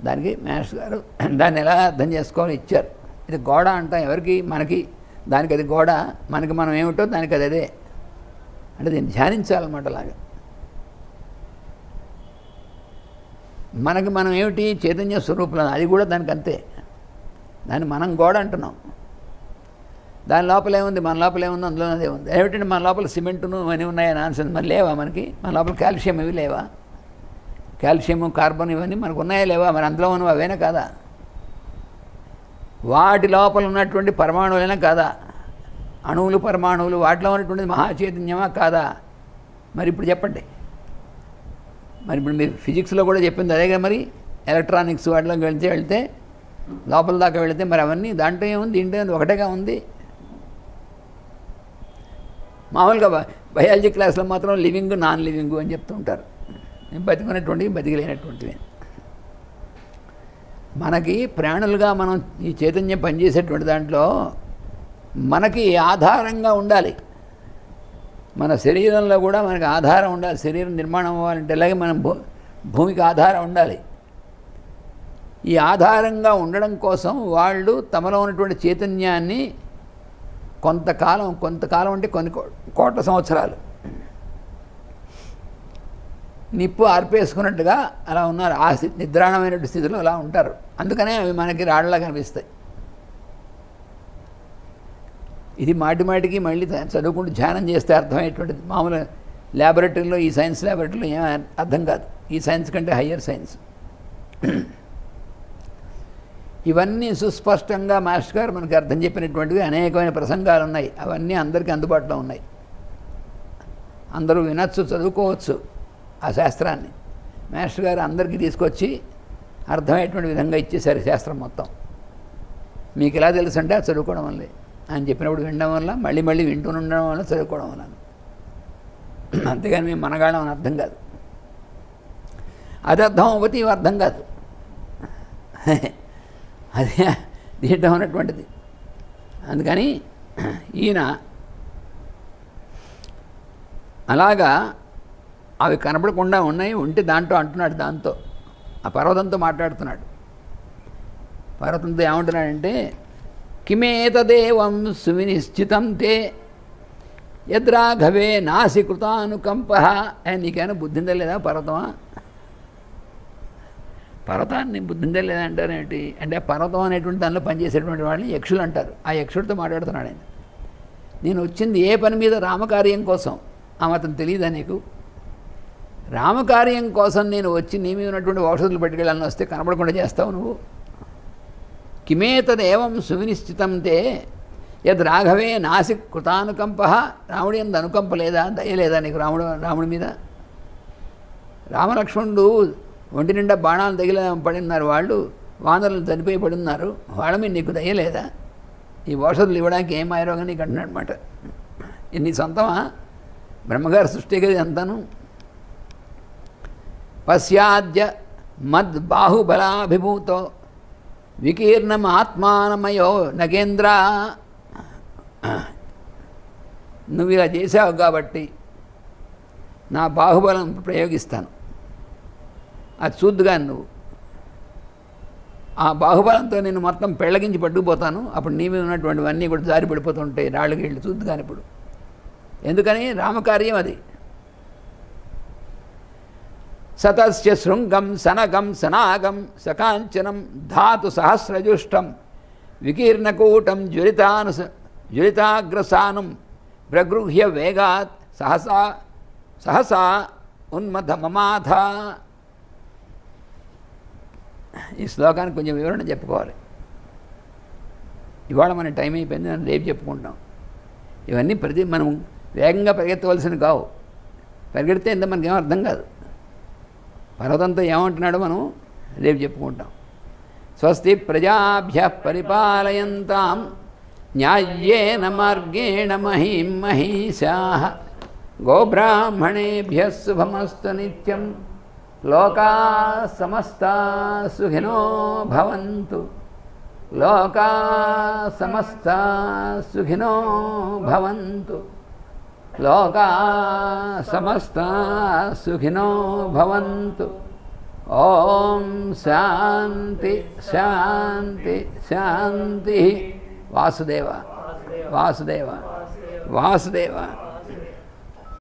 దానికి మాస్టర్ గారు దాన్ని ఎలా అర్థం చేసుకోవాలో ఇచ్చారు. ఇది గోడ అంటాం ఎవరికి, మనకి, దానికి అది గోడ, మనకి మనం ఏమిటో దానికి అది అదే. అంటే దీన్ని ధ్యానించాలన్నమాట. అలాగా మనకి మనం ఏమిటి, చైతన్య స్వరూపం, అది కూడా దానికి అంతే. దాన్ని మనం గోడ అంటున్నాం. దాని లోపల ఏముంది, మన లోపల ఏముంది, అందులో అదే ఉంది. ఏమిటంటే మన లోపల సిమెంటును అని ఉన్నాయని ఆన్సర్ మరి లేవా మనకి? మన లోపల కాల్షియం ఇవి లేవా? కాల్షియము కార్బన్ ఇవన్నీ మనకు ఉన్నాయా లేవా? మరి అందులో ఉన్నవి అవేనా కాదా? వాటి లోపల ఉన్నటువంటి పరమాణువులైనా కాదా? అణువులు పరమాణువులు వాటిలో ఉన్నటువంటిది మహాచైతన్యమా కాదా? మరి ఇప్పుడు చెప్పండి. మరి ఇప్పుడు మీరు ఫిజిక్స్లో కూడా చెప్పింది అదేగా. మరి ఎలక్ట్రానిక్స్ వాటిలోకి వెళ్తే లోపల దాకా వెళితే మరి అవన్నీ దాంట్లో ఏముంది, దీంట్లో ఏముంది, ఒకటేగా ఉంది. మామూలుగా బయాలజీ క్లాస్లో మాత్రం లివింగ్ నాన్ లివింగ్ అని చెప్తూ ఉంటారు. బతికున్నటువంటివి బతికిలేనటువంటివి. మనకి ప్రాణులుగా మనం ఈ చైతన్యం పనిచేసేటువంటి దాంట్లో మనకి ఆధారంగా ఉండాలి. మన శరీరంలో కూడా మనకి ఆధారం ఉండాలి. శరీరం నిర్మాణం అవ్వాలంటే అలాగే మనం భూమికి ఆధారం ఉండాలి. ఈ ఆధారంగా ఉండడం కోసం వాళ్ళు తమలో ఉన్నటువంటి చైతన్యాన్ని కొంతకాలం అంటే కొన్ని కోట్ల సంవత్సరాలు నిప్పు ఆర్పేసుకున్నట్టుగా అలా ఉన్నారు. ఆ నిద్రాణమైనటువంటి స్థితిలో అలా ఉంటారు. అందుకనే అవి మనకి రాళ్ళలా కనిపిస్తాయి. ఇది మాటికి మళ్ళీ చదువుకుంటూ ధ్యానం చేస్తే అర్థమయ్యేటువంటిది. మామూలు ల్యాబొరేటరీలో, ఈ సైన్స్ ల్యాబొరేటరీలో ఏం అర్థం కాదు. ఈ సైన్స్ కంటే హయ్యర్ సైన్స్. ఇవన్నీ సుస్పష్టంగా మాస్టర్ గారు మనకి అర్థం చెప్పినటువంటివి అనేకమైన ప్రసంగాలు ఉన్నాయి. అవన్నీ అందరికీ అందుబాటులో ఉన్నాయి. అందరూ వినొచ్చు, చదువుకోవచ్చు ఆ శాస్త్రాన్ని. మాస్టర్ గారు అందరికీ తీసుకొచ్చి అర్థమయ్యేటువంటి విధంగా ఇచ్చేశారు శాస్త్రం మొత్తం. మీకు ఎలా తెలుసు అంటే అది చదువుకోవడం వల్లే. ఆయన చెప్పినప్పుడు వినడం వల్ల, మళ్ళీ వింటూ ఉండడం వల్ల, చదువుకోవడం వల్ల. అంతేగాని మేము మనగాళ్ళం అని అర్థం కాదు. అది అర్థం అవ్వతే ఇవి అర్థం కాదు. అదే దీంట్లో ఉన్నటువంటిది. అందుకని ఈయన అలాగా అవి కనపడకుండా ఉన్నాయి, ఉంటే దాంట్లో అంటున్నాడు. దాంతో ఆ పర్వతంతో మాట్లాడుతున్నాడు. పర్వతంతో ఏమంటున్నాడంటే, కిమేతదేవం సువినిశ్చితం తే యద్రాఘవే నాసి కృతానుకంప. నీకైనా బుద్ధిందా లేదా పర్వతమా? పర్వతాన్ని బుద్ధిందా లేదా అంటారేంటి అంటే, పర్వతం అనేటువంటి దానిలో పనిచేసేటువంటి వాళ్ళని యక్షులు అంటారు. ఆ యక్షుడితో మాట్లాడుతున్నాడు ఆయన. నేను వచ్చింది ఏ పని మీద? రామకార్యం కోసం. ఆ మాత్రం తెలియదా నీకు? రామకార్యం కోసం నేను వచ్చి నీ మీద ఉన్నటువంటి ఔషధులు పట్టుకెళ్ళాలని వస్తే కనపడకుండా చేస్తావు నువ్వు. కిమేతదేవం సువినిశ్చితం తే యద్ రాఘవే నాసి కృతానుకంప. రాముడి అంత అనుకంప లేదా, దయ లేదా నీకు రాముడి మీద? రామలక్ష్మణుడు ఒంటి నిండా బాణాలు తగిలి పడిన్నారు, వాళ్ళు వానరులు చనిపోయి పడున్నారు, వాళ్ళ మీద నీకు దయ లేదా? ఈ ఔషధులు ఇవ్వడానికి ఏం మాయరోగా నీకు అంటున్నాడు అనమాట. ఇన్ని సొంతమా? బ్రహ్మగారి సృష్టి కదా అంతాను. పశ్చాద్య మద్ బాహుబలాభిభూతో వికీర్ణం ఆత్మానమయో నగేంద్ర. నువ్వు ఇలా చేసావు కాబట్టి నా బాహుబలం ప్రయోగిస్తాను, అది చూద్దుగా నువ్వు. ఆ బాహుబలంతో నేను మొత్తం పెళ్ళగించి పట్టుకుపోతాను. అప్పుడు నీ మీద ఉన్నటువంటివన్నీ కూడా జారి పడిపోతుంటాయి, రాళ్ళు గీళ్ళు చూద్దుగాని. ఇప్పుడు ఎందుకని? రామకార్యం అది. సతస్య శృంగం సనగం సనాగం సకాంచనం ధాతు సహస్రజుష్టం వికీర్ణకూటం జ్వలితాగ్రసానం ప్రగృహ్య వేగాత్ సహసా ఉన్మథ మమాథ. ఈ శ్లోకానికి కొంచెం వివరణ చెప్పుకోవాలి. ఇవాళ మన టైం అయిపోయింది, మనం రేపు చెప్పుకుంటాం. ఇవన్నీ మనం వేగంగా పరిగెత్తవలసినవి కావు. పరిగెడితే ఇంత మనకేం అర్థం కాదు. పర్వతంతో ఏమంటున్నాడో మనం రేపు చెప్పుకుంటాం. స్వస్తి ప్రజాభ్యః పరిపాలయంతాం న్యాయ్యేన మార్గేణ మహీం మహీషాః గోబ్రాహ్మణేభ్యः శుభమస్తు నిత్యం లోకాः సమస్తాः సుఖినో భవంతు. లోకా సమస్తా సుఖినో భవంతు. లోకా సమస్తా సుఖినో భవంతు. ఓం శాంతి శాంతి శాంతి. వాసుదేవ వాసుదేవ వాసుదేవ.